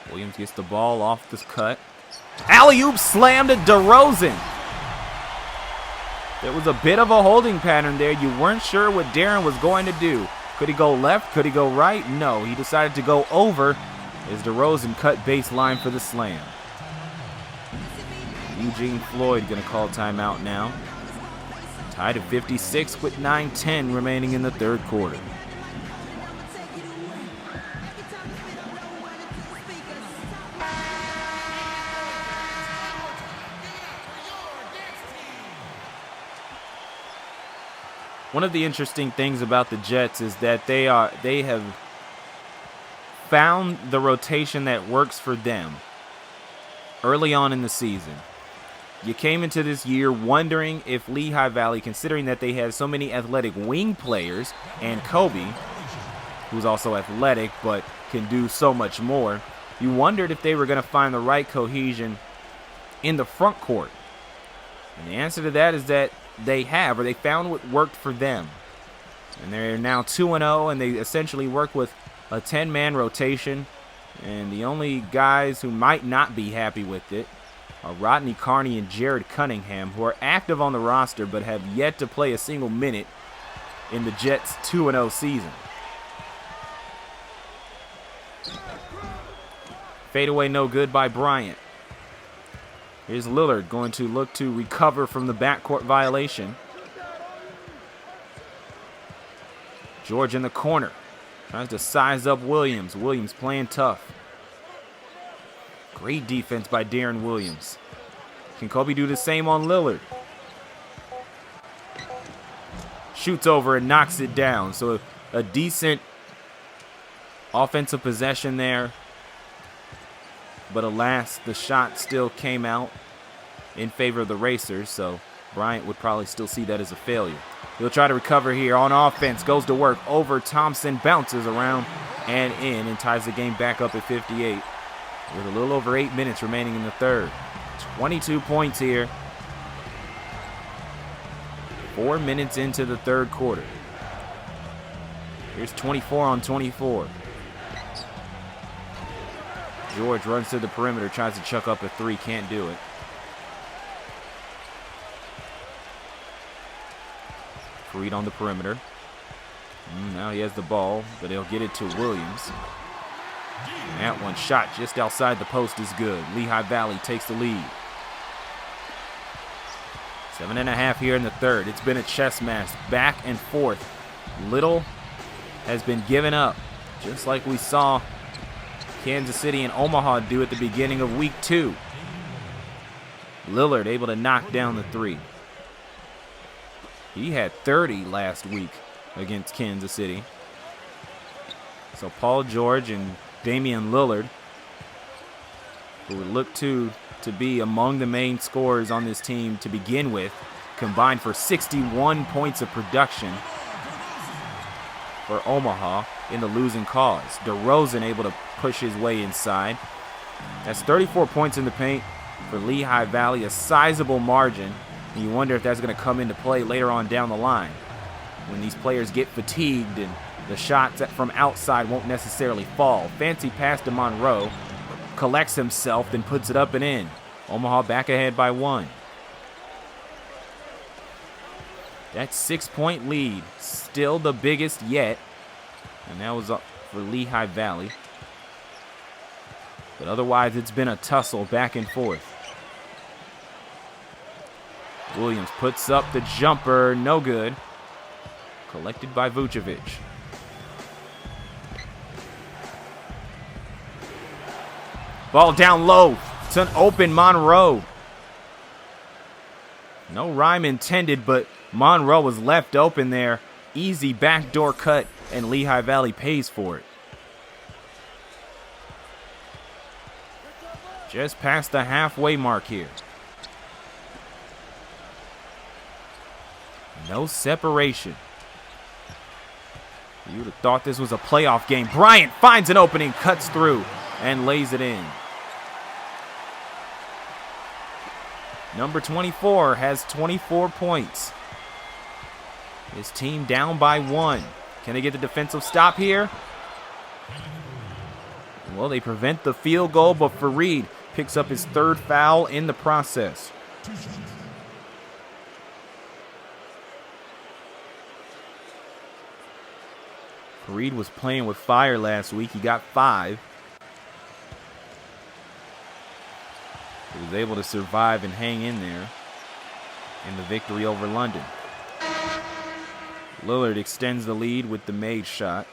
Williams gets the ball off the cut. Alley-oop slam to DeRozan. There was a bit of a holding pattern there. You weren't sure what Deron was going to do. Could he go left? Could he go right? No, he decided to go over as DeRozan cut baseline for the slam. Eugene Floyd going to call timeout now. Tied at 56 with 9:10 remaining in the third quarter. One of the interesting things about the Jets is that they have found the rotation that works for them early on in the season. You came into this year wondering if Lehigh Valley, considering that they had so many athletic wing players and Kobe, who's also athletic but can do so much more, you wondered if they were going to find the right cohesion in the front court. And the answer to that is that they have, or they found what worked for them. And they're now 2-0, and they essentially work with a 10-man rotation. And the only guys who might not be happy with it are Rodney Carney and Jared Cunningham, who are active on the roster but have yet to play a single minute in the Jets' 2-0 season. Fadeaway no good by Bryant. Here's Lillard going to look to recover from the backcourt violation. George in the corner. Tries to size up Williams. Williams playing tough. Great defense by Deron Williams. Can Kobe do the same on Lillard? Shoots over and knocks it down. So a decent offensive possession there. But alas, the shot still came out in favor of the Racers, so Bryant would probably still see that as a failure. He'll try to recover here on offense, goes to work over Thompson, bounces around and in, and ties the game back up at 58 with a little over 8 minutes remaining in the third. 22 points here. 4 minutes into the third quarter. Here's 24 on 24. George runs to the perimeter, tries to chuck up a three, can't do it. Faried on the perimeter. Now he has the ball, but he'll get it to Williams. And that one shot just outside the post is good. Lehigh Valley takes the lead. 7.5 here in the third. It's been a chess match, back and forth. Little has been given up, just like we saw Kansas City and Omaha do at the beginning of week 2. Lillard able to knock down the three. He had 30 last week against Kansas City. So Paul George and Damian Lillard, who would look to be among the main scorers on this team to begin with, combined for 61 points of production. for Omaha in the losing cause. DeRozan able to push his way inside. That's 34 points in the paint for Lehigh Valley, a sizable margin. And you wonder if that's going to come into play later on down the line when these players get fatigued and the shots from outside won't necessarily fall. Fancy pass to Monroe. Collects himself, then puts it up and in. Omaha back ahead by 1. That 6-point lead, still the biggest yet. And that was up for Lehigh Valley. But otherwise, it's been a tussle back and forth. Williams puts up the jumper, no good. Collected by Vucevic. Ball down low. It's an open Monroe. No rhyme intended, but Monroe was left open there. Easy backdoor cut, and Lehigh Valley pays for it. Just past the halfway mark here. No separation. You would have thought this was a playoff game. Bryant finds an opening, cuts through, and lays it in. Number 24 has 24 points. His team down by 1. Can they get the defensive stop here? Well, they prevent the field goal, but Faried picks up his 3rd foul in the process. Faried was playing with fire last week. He got 5. He was able to survive and hang in there in the victory over London. Lillard extends the lead with the made shot.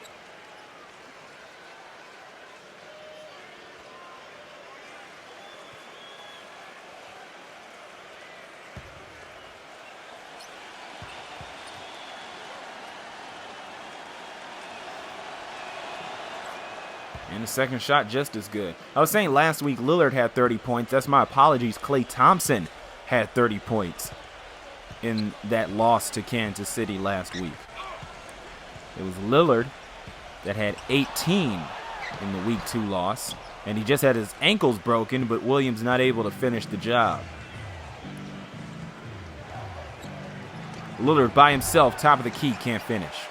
And the second shot just as good. I was saying last week Lillard had 30 points. That's my apologies. Klay Thompson had 30 points in that loss to Kansas City last week. It was Lillard that had 18 in the week 2 loss. And he just had his ankles broken, but Williams not able to finish the job. Lillard by himself, top of the key, can't finish.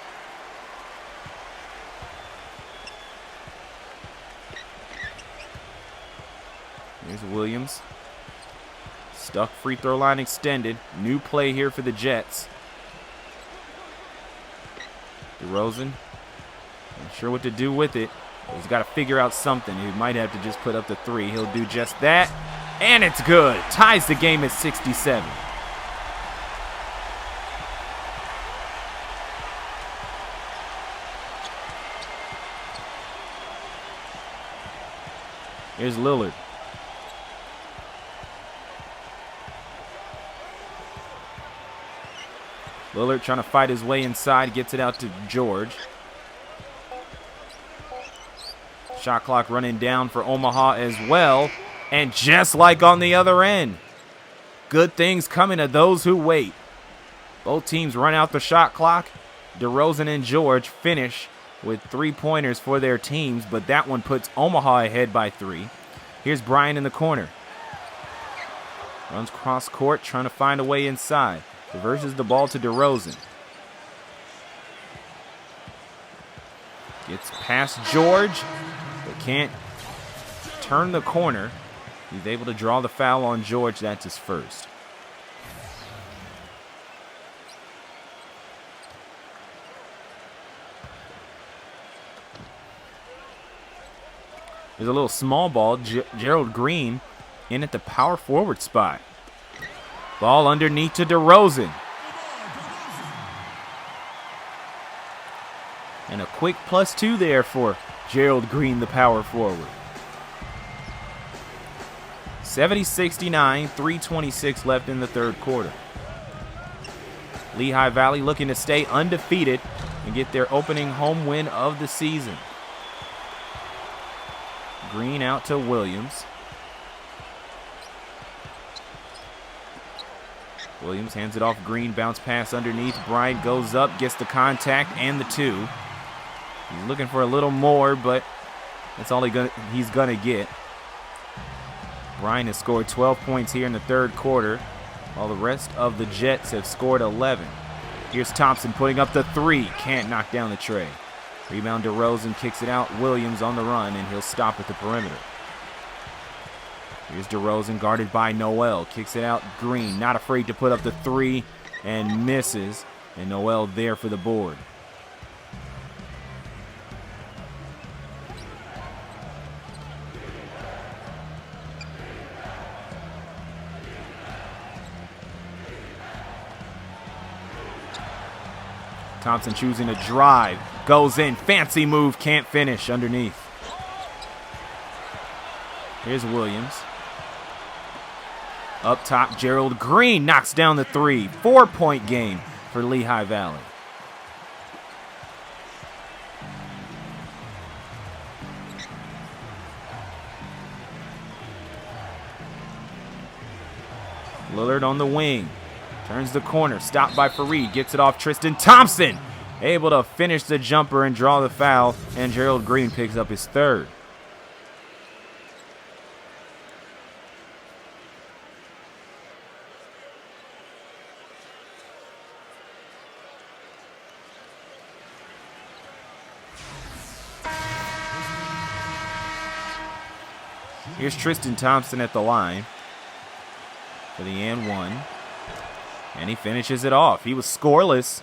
Here's Williams. Stuck free throw line extended. New play here for the Jets. DeRozan. Not sure what to do with it. He's got to figure out something. He might have to just put up the 3. He'll do just that. And it's good. Ties the game at 67. Here's Lillard. Lillard trying to fight his way inside, gets it out to George. Shot clock running down for Omaha as well. And just like on the other end, good things coming to those who wait. Both teams run out the shot clock. DeRozan and George finish with 3-pointers for their teams, but that one puts Omaha ahead by 3. Here's Bryant in the corner. Runs cross court, trying to find a way inside. Reverses the ball to DeRozan. Gets past George, but can't turn the corner. He's able to draw the foul on George. That's his first. There's a little small ball. Gerald Green in at the power forward spot. Ball underneath to DeRozan. And a quick +2 there for Gerald Green, the power forward. 70-69, 3:26 left in the 3rd quarter. Lehigh Valley looking to stay undefeated and get their opening home win of the season. Green out to Williams. Williams hands it off. Green, bounce pass underneath. Bryant goes up, gets the contact and the 2. He's looking for a little more, but that's all he's gonna get. Bryant has scored 12 points here in the third quarter, while the rest of the Jets have scored 11. Here's Thompson putting up the three. Can't knock down the tray. Rebound DeRozan, kicks it out. Williams on the run, and he'll stop at the perimeter. Here's DeRozan guarded by Noel. Kicks it out. Green not afraid to put up the three and misses. And Noel there for the board. Thompson choosing to drive. Goes in. Fancy move. Can't finish underneath. Here's Williams. Up top, Gerald Green knocks down the three. 4-point game for Lehigh Valley. Lillard on the wing. Turns the corner. Stopped by Faried. Gets it off Tristan Thompson. Able to finish the jumper and draw the foul. And Gerald Green picks up his third. Here's Tristan Thompson at the line for the and one. And he finishes it off. He was scoreless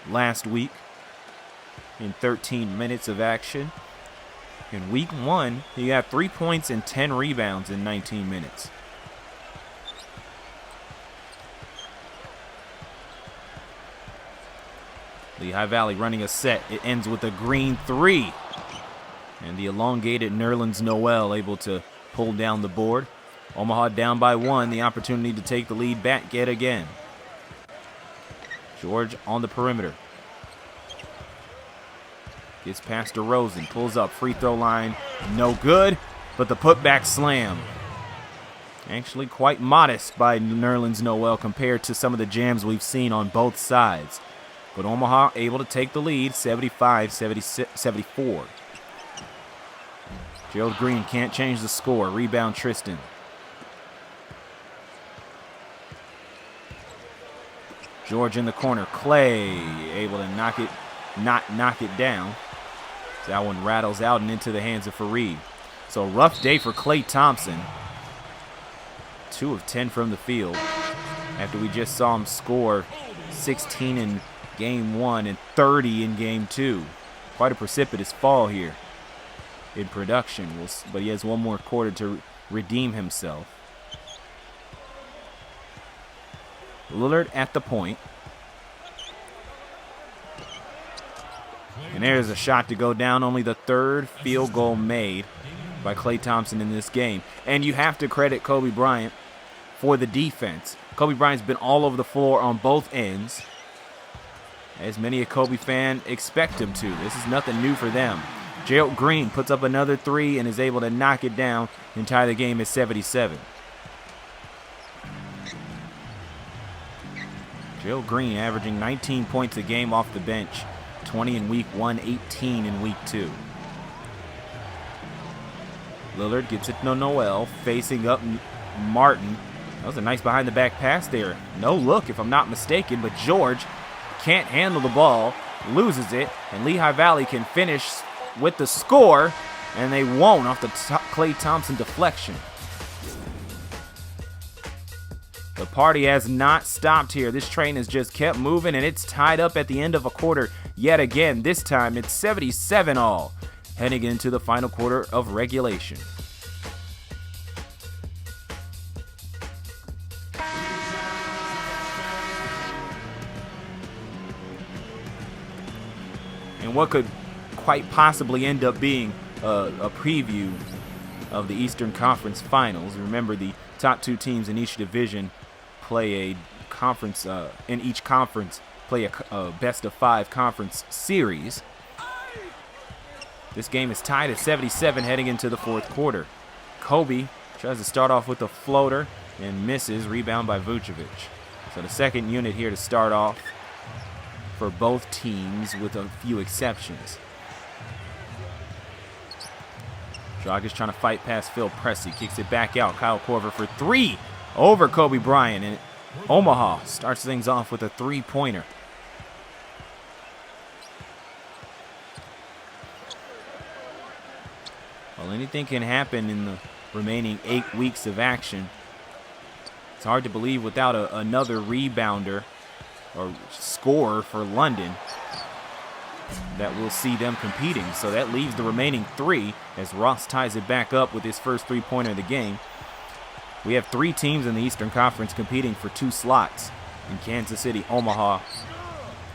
last week in 13 minutes of action. In week one, he got 3 points and 10 rebounds in 19 minutes. Lehigh Valley running a set. It ends with a green three. And the elongated Nerlens Noel able to pull down the board. Omaha down by one. The opportunity to take the lead back yet again. George on the perimeter. Gets past DeRozan. Pulls up. Free throw line. No good. But the putback slam. Actually quite modest by Nerlens Noel compared to some of the jams we've seen on both sides. But Omaha able to take the lead. 75-74. Gerald Green can't change the score. Rebound Tristan. George in the corner. Klay able to not knock it down. That one rattles out and into the hands of Faried. So rough day for Klay Thompson. 2 of 10 from the field. After we just saw him score 16 in game 1 and 30 in game 2. Quite a precipitous fall here in production, but he has one more quarter to redeem himself. Lillard at the point. And there's a shot to go down. Only the third field goal made by Klay Thompson in this game. And you have to credit Kobe Bryant for the defense. Kobe Bryant's been all over the floor on both ends, as many a Kobe fan expect him to. This is nothing new for them. Gerald Green puts up another three and is able to knock it down and tie the game at 77. Gerald Green averaging 19 points a game off the bench. 20 in week 1, 18 in week 2. Lillard gets it to Noel, facing up Martin. That was a nice behind-the-back pass there. No look, if I'm not mistaken, but George can't handle the ball, loses it, and Lehigh Valley can finish with the score, and they won't off the Klay Thompson deflection. The party has not stopped here. This train has just kept moving, and it's tied up at the end of a quarter yet again. This time it's 77 all, heading into the final quarter of regulation. And what could quite possibly end up being a preview of the Eastern Conference Finals. Remember, the top 2 teams in each division play a conference, in each conference play a best-of-5 conference series. This game is tied at 77 heading into the fourth quarter. Kobe tries to start off with a floater and misses. Rebound by Vucevic. So the second unit here to start off for both teams with a few exceptions. Dragic trying to fight past Phil Pressey. Kicks it back out. Kyle Korver for three over Kobe Bryant. And Omaha starts things off with a three-pointer. Well, anything can happen in the remaining 8 weeks of action. It's hard to believe without another rebounder or scorer for London that we'll see them competing. So that leaves the remaining 3 as Ross ties it back up with his first three-pointer of the game. We have 3 teams in the Eastern Conference competing for 2 slots in Kansas City, Omaha,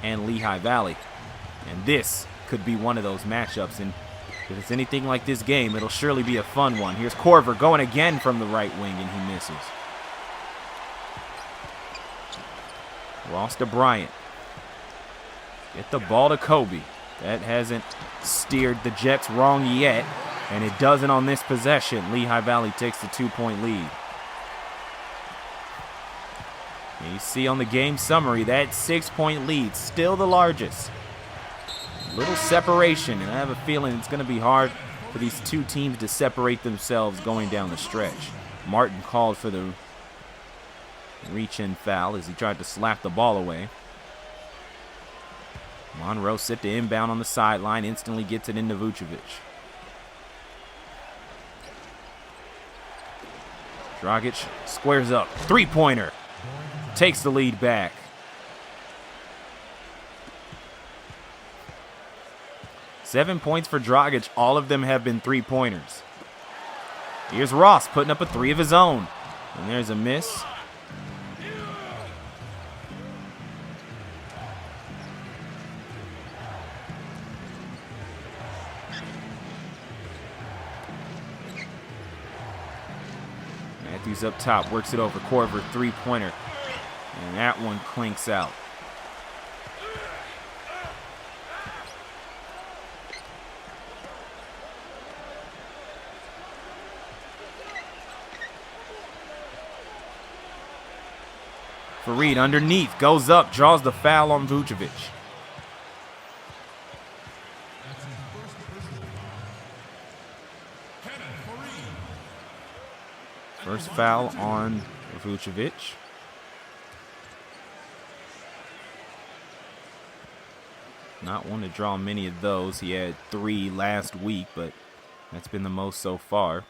and Lehigh Valley. And this could be one of those matchups. And if it's anything like this game, it'll surely be a fun one. Here's Korver going again from the right wing, and he misses. Ross to Bryant. Get the ball to Kobe. That hasn't steered the Jets wrong yet, and it doesn't on this possession. Lehigh Valley takes the 2-point lead. And you see on the game summary, that 6-point lead, still the largest. Little separation, and I have a feeling it's going to be hard for these 2 teams to separate themselves going down the stretch. Martin called for the reach-in foul as he tried to slap the ball away. Monroe set to inbound on the sideline, instantly gets it into Vucevic. Dragic squares up, three-pointer, takes the lead back. Seven points for Dragic, all of them have been three-pointers. Here's Ross putting up a 3 of his own, and there's a miss. Matthews up top, works it over. Korver, three-pointer. And that one clinks out. Faried underneath, goes up, draws the foul on Vucevic. First foul on Vucevic. Not one to draw many of those. He had 3 last week, but that's been the most so far.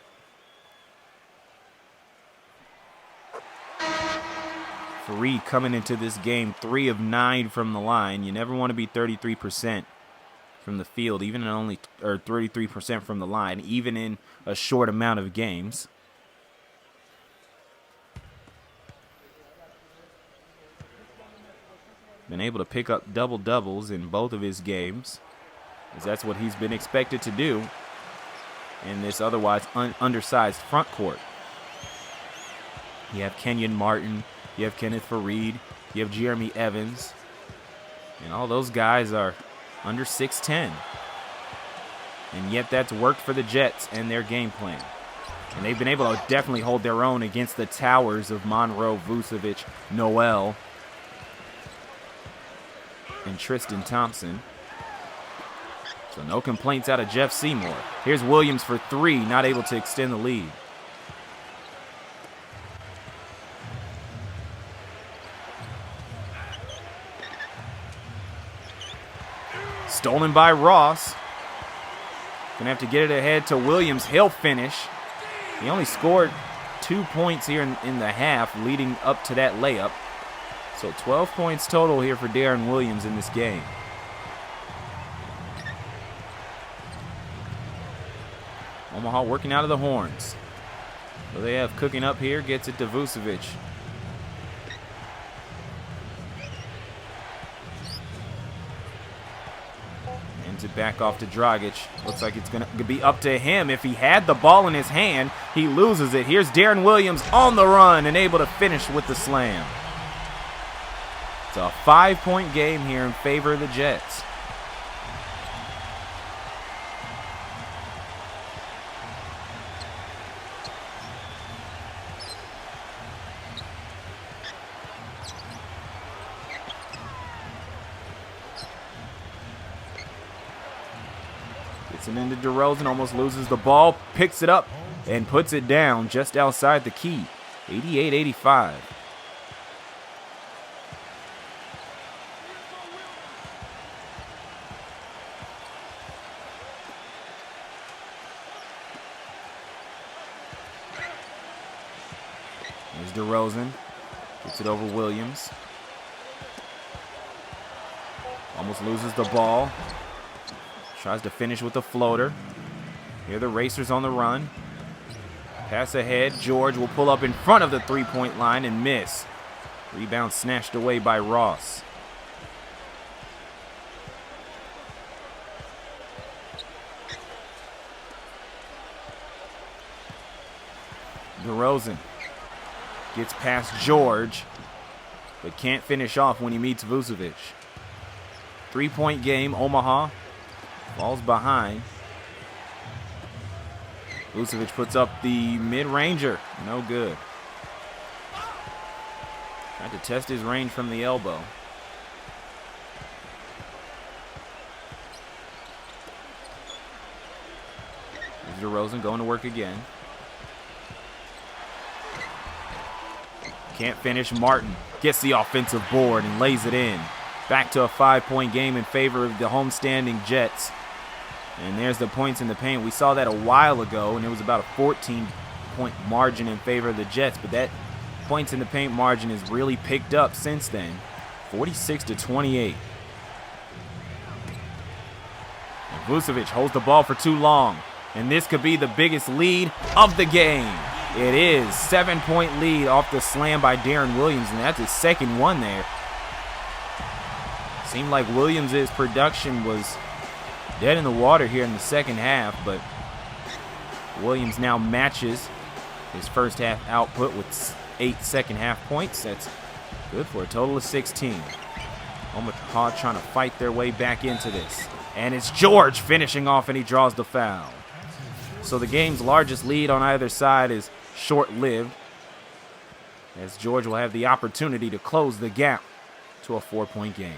Faried coming into this game 3 of 9 from the line. You never want to be 33% from the field, even in only 33% from the line, even in a short amount of games. Been able to pick up double-doubles in both of his games, as that's what he's been expected to do in this otherwise undersized front court. You have Kenyon Martin, you have Kenneth Faried, you have Jeremy Evans, and all those guys are under 6'10". And yet that's worked for the Jets and their game plan. And they've been able to definitely hold their own against the towers of Monroe, Vucevic, Noel, and Tristan Thompson. So no complaints out of Jeff Seymour. Here's Williams for 3, not able to extend the lead. Stolen by Ross. Gonna have to get it ahead to Williams. He'll finish. He only scored 2 points here in the half leading up to that layup. So 12 points total here for Deron Williams in this game. Omaha working out of the horns. So they have cooking up here, gets it to Vucevic. Hands it back off to Dragic. Looks like it's going to be up to him. If he had the ball in his hand, he loses it. Here's Deron Williams on the run and able to finish with the slam. It's a 5-point game here in favor of the Jets. Gets it into DeRozan, almost loses the ball, picks it up, and puts it down just outside the key. 88-85. There's DeRozan. Gets it over Williams. Almost loses the ball. Tries to finish with a floater. Here the Racers on the run. Pass ahead. George will pull up in front of the three-point line and miss. Rebound snatched away by Ross. DeRozan gets past George, but can't finish off when he meets Vucevic. Three-point game, Omaha falls behind. Vucevic puts up the mid-ranger. No good. Tried to test his range from the elbow. Here's DeRozan going to work again. Can't finish. Martin gets the offensive board and lays it in. Back to a 5-point game in favor of the homestanding Jets. And there's the points in the paint. We saw that a while ago, and it was about a 14-point margin in favor of the Jets. But that points in the paint margin has really picked up since then. 46-28. And Vucevic holds the ball for too long. And this could be the biggest lead of the game. It is. 7-point lead off the slam by Deron Williams, and that's his second one there. Seemed like Williams' production was dead in the water here in the second half, but Williams now matches his first half output with 8 second half points. That's good for a total of 16. Omaha trying to fight their way back into this. And it's George finishing off, and he draws the foul. So the game's largest lead on either side is short-lived, as George will have the opportunity to close the gap to a 4-point game.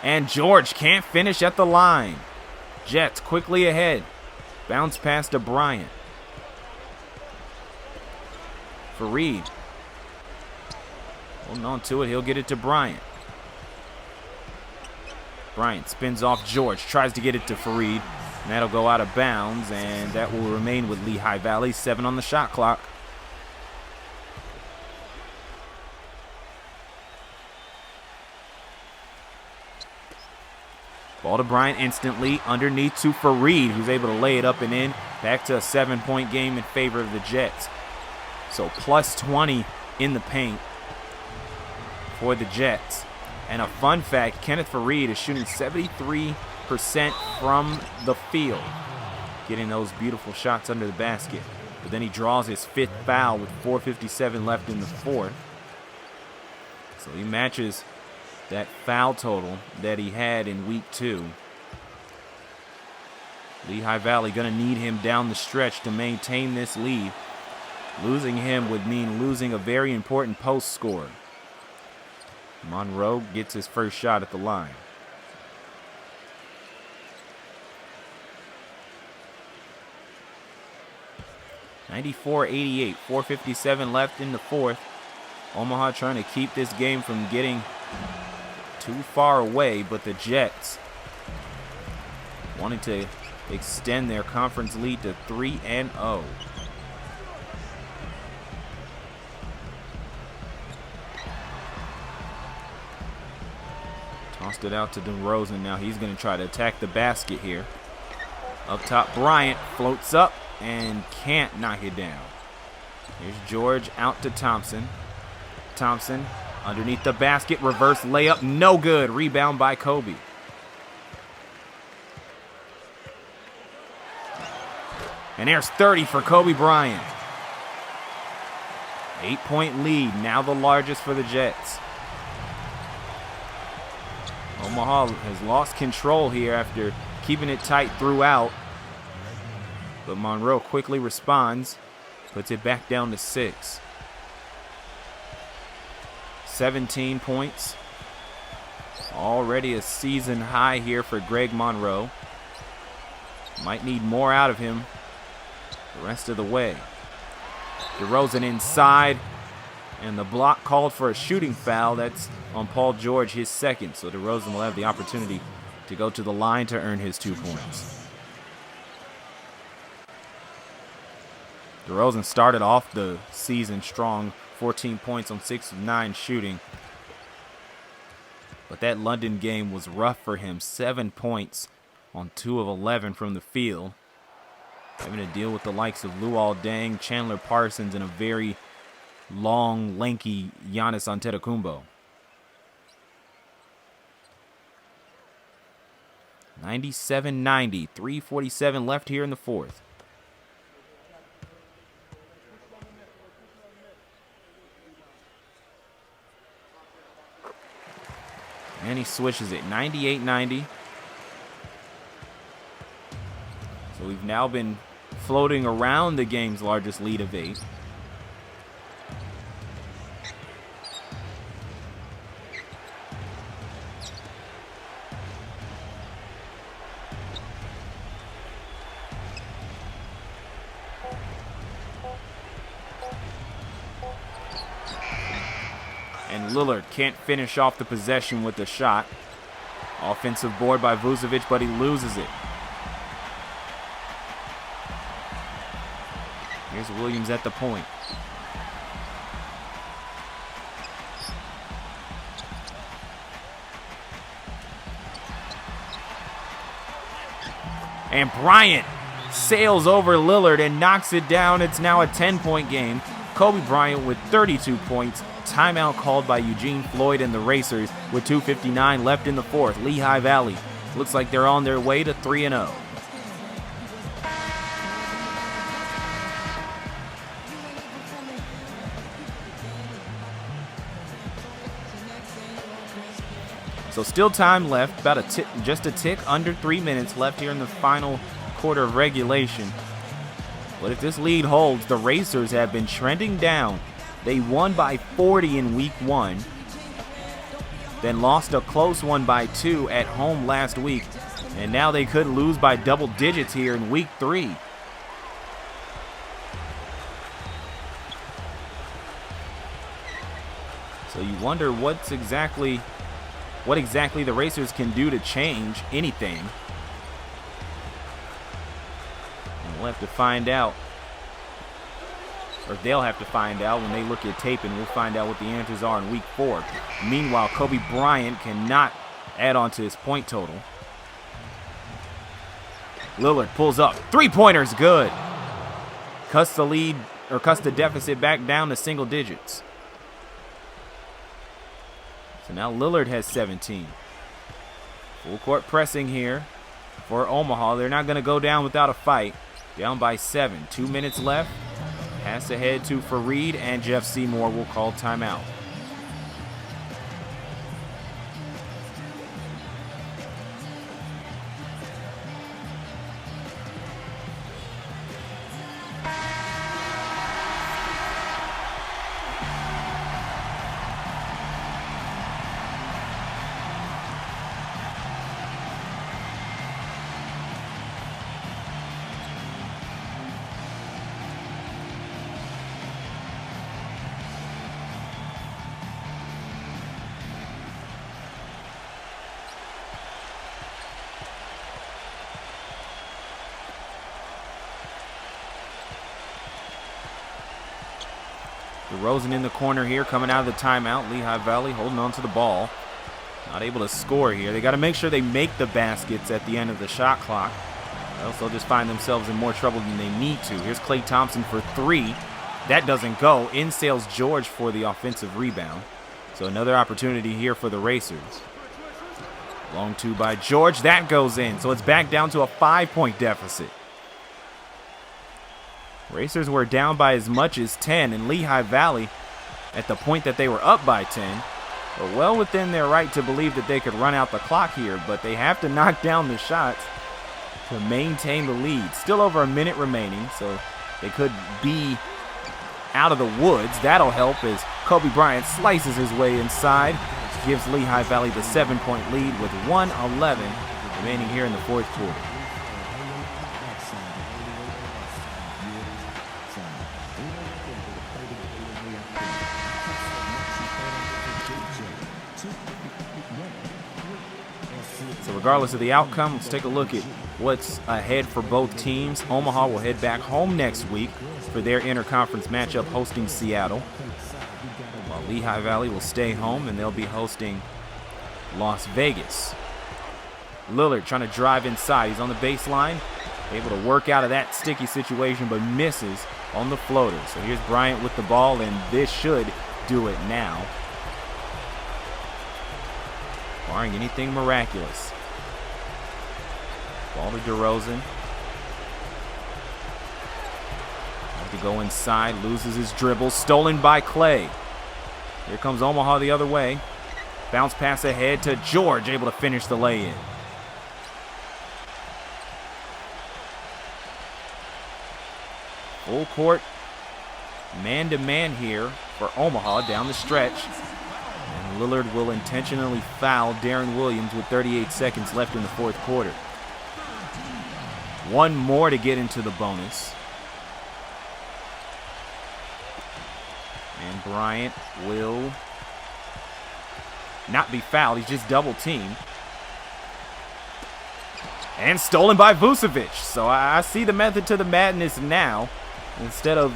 And George can't finish at the line. Jets quickly ahead. Bounce pass to Bryant. Faried. Holding on to it. He'll get it to Bryant. Bryant spins off George. Tries to get it to Faried. And that'll go out of bounds. And that will remain with Lehigh Valley. 7 on the shot clock. Ball to Bryant instantly, underneath to Faried, who's able to lay it up and in. Back to a 7-point game in favor of the Jets. So plus 20 in the paint for the Jets. And a fun fact, Kenneth Faried is shooting 73% from the field, getting those beautiful shots under the basket. But then he draws his 5th foul with 4:57 left in the 4th. So he matches that foul total that he had in week 2. Lehigh Valley going to need him down the stretch to maintain this lead. Losing him would mean losing a very important post scorer. Monroe gets his first shot at the line. (94-88), 4:57 left in the 4th. Omaha trying to keep this game from getting too far away, but the Jets wanting to extend their conference lead to 3-0. Tossed it out to DeRozan. Now he's going to try to attack the basket here. Up top, Bryant floats up and can't knock it down. Here's George out to Thompson. Thompson underneath the basket, reverse layup, no good. Rebound by Kobe. And there's 30 for Kobe Bryant. 8-point lead, now the largest for the Jets. Omaha has lost control here after keeping it tight throughout. But Monroe quickly responds, puts it back down to 6. 17 points. Already a season high here for Greg Monroe. Might need more out of him the rest of the way. DeRozan inside, and the block called for a shooting foul. That's on Paul George, his second. So DeRozan will have the opportunity to go to the line to earn his 2 points. DeRozan started off the season strong, 14 points on 6 of 9 shooting. But that London game was rough for him. 7 points on 2 of 11 from the field. Having to deal with the likes of Luol Deng, Chandler Parsons, and a very long, lanky Giannis Antetokounmpo. 97-90, 3:47 left here in the fourth. And he switches it, 98-90. So we've now been floating around the game's largest lead of 8. And Lillard can't finish off the possession with the shot. Offensive board by Vucevic, but he loses it. Here's Williams at the point. And Bryant sails over Lillard and knocks it down. It's now a 10-point game. Kobe Bryant with 32 points. Timeout called by Eugene Floyd and the Racers with 2:59 left in the fourth. Lehigh Valley looks like they're on their way to 3-0. So still time left, about just a tick under 3 minutes left here in the final quarter of regulation. But if this lead holds, the Racers have been trending down. They won by 40 in week 1, then lost a close one by 2 at home last week, and now they could lose by double digits here in week 3. So you wonder what exactly the Racers can do to change anything. And we'll have to find out. Or they'll have to find out when they look at tape, and we'll find out what the answers are in week 4. Meanwhile, Kobe Bryant cannot add on to his point total. Lillard pulls up. Three-pointer's good. Cuts the deficit back down to single digits. So now Lillard has 17. Full court pressing here for Omaha. They're not going to go down without a fight. Down by 7. 2 minutes left. Pass ahead to Faried, and Jeff Seymour will call timeout. DeRozan in the corner here, coming out of the timeout. Lehigh Valley holding on to the ball. Not able to score here. They got to make sure they make the baskets at the end of the shot clock. Or else they'll just find themselves in more trouble than they need to. Here's Klay Thompson for 3. That doesn't go. In sails George for the offensive rebound. So another opportunity here for the Racers. Long 2 by George. That goes in. So it's back down to a 5-point deficit. Racers were down by as much as 10, and Lehigh Valley, at the point that they were up by 10, were well within their right to believe that they could run out the clock here, but they have to knock down the shots. to maintain the lead. Still over a minute remaining, so they could be out of the woods. That'll help as Kobe Bryant slices his way inside. Gives Lehigh Valley the 7-point lead with 1:11 remaining here in the fourth quarter. So regardless of the outcome, let's take a look at what's ahead for both teams. Omaha will head back home next week for their interconference matchup hosting Seattle, while Lehigh Valley will stay home and they'll be hosting Las Vegas. Lillard trying to drive inside. He's on the baseline, able to work out of that sticky situation, but misses on the floater. So here's Bryant with the ball, and this should do it now, barring anything miraculous. Ball to DeRozan. Have to go inside, loses his dribble, stolen by Klay. Here comes Omaha the other way. Bounce pass ahead to George, able to finish the lay-in. Full court, man-to-man here for Omaha down the stretch. And Lillard will intentionally foul Deron Williams with 38 seconds left in the fourth quarter. One more to get into the bonus. And Bryant will not be fouled. He's just double teamed. And stolen by Vucevic. So I see the method to the madness now. Instead of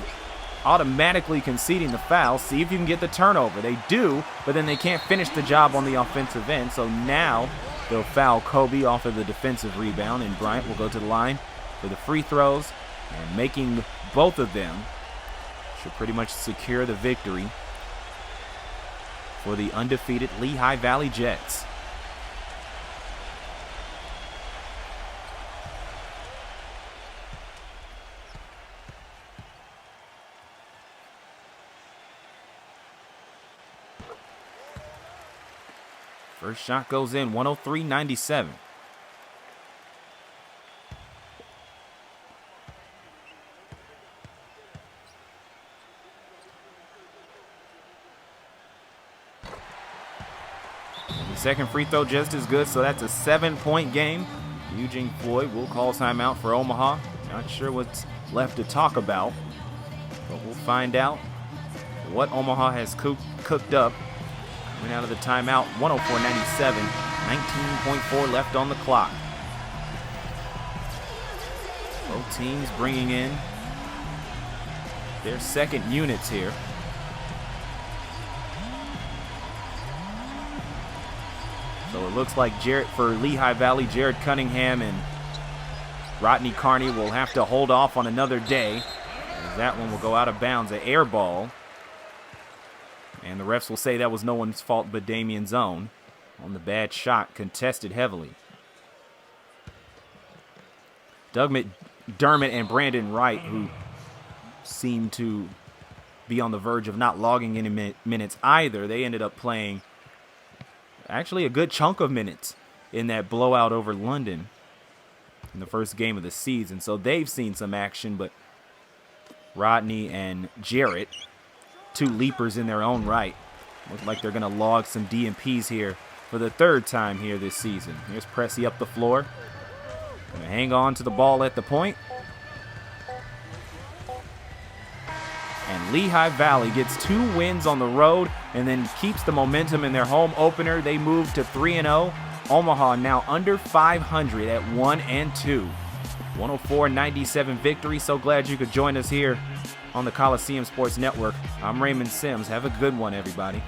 automatically conceding the foul, see if you can get the turnover. They do, but then they can't finish the job on the offensive end. So now they'll foul Kobe off of the defensive rebound, and Bryant will go to the line for the free throws, and making both of them should pretty much secure the victory for the undefeated Lehigh Valley Jets. First shot goes in, 103-97. The second free throw just as good, so that's a 7-point game. Eugene Floyd will call timeout for Omaha. Not sure what's left to talk about, but we'll find out what Omaha has cooked up. Coming out of the timeout, 104-97, 19.4 left on the clock. Both teams bringing in their second units here. So it looks like for Lehigh Valley, Jared Cunningham and Rodney Carney will have to hold off on another day, as that one will go out of bounds, an air ball. And the refs will say that was no one's fault but Damian's own on the bad shot, contested heavily. Doug McDermott and Brandon Wright, who seemed to be on the verge of not logging any minutes either, they ended up playing actually a good chunk of minutes in that blowout over London in the first game of the season. So they've seen some action, but Rodney and Jarrett, two leapers in their own right, look like they're going to log some DNPs here for the third time here this season. Here's Pressey up the floor. Going to hang on to the ball at the point. And Lehigh Valley gets 2 wins on the road and then keeps the momentum in their home opener. They move to 3-0. Omaha now under 500 at 1-2. 104-97 victory. So glad you could join us here on the Coliseum Sports Network. I'm Raymond Sims. Have a good one, everybody.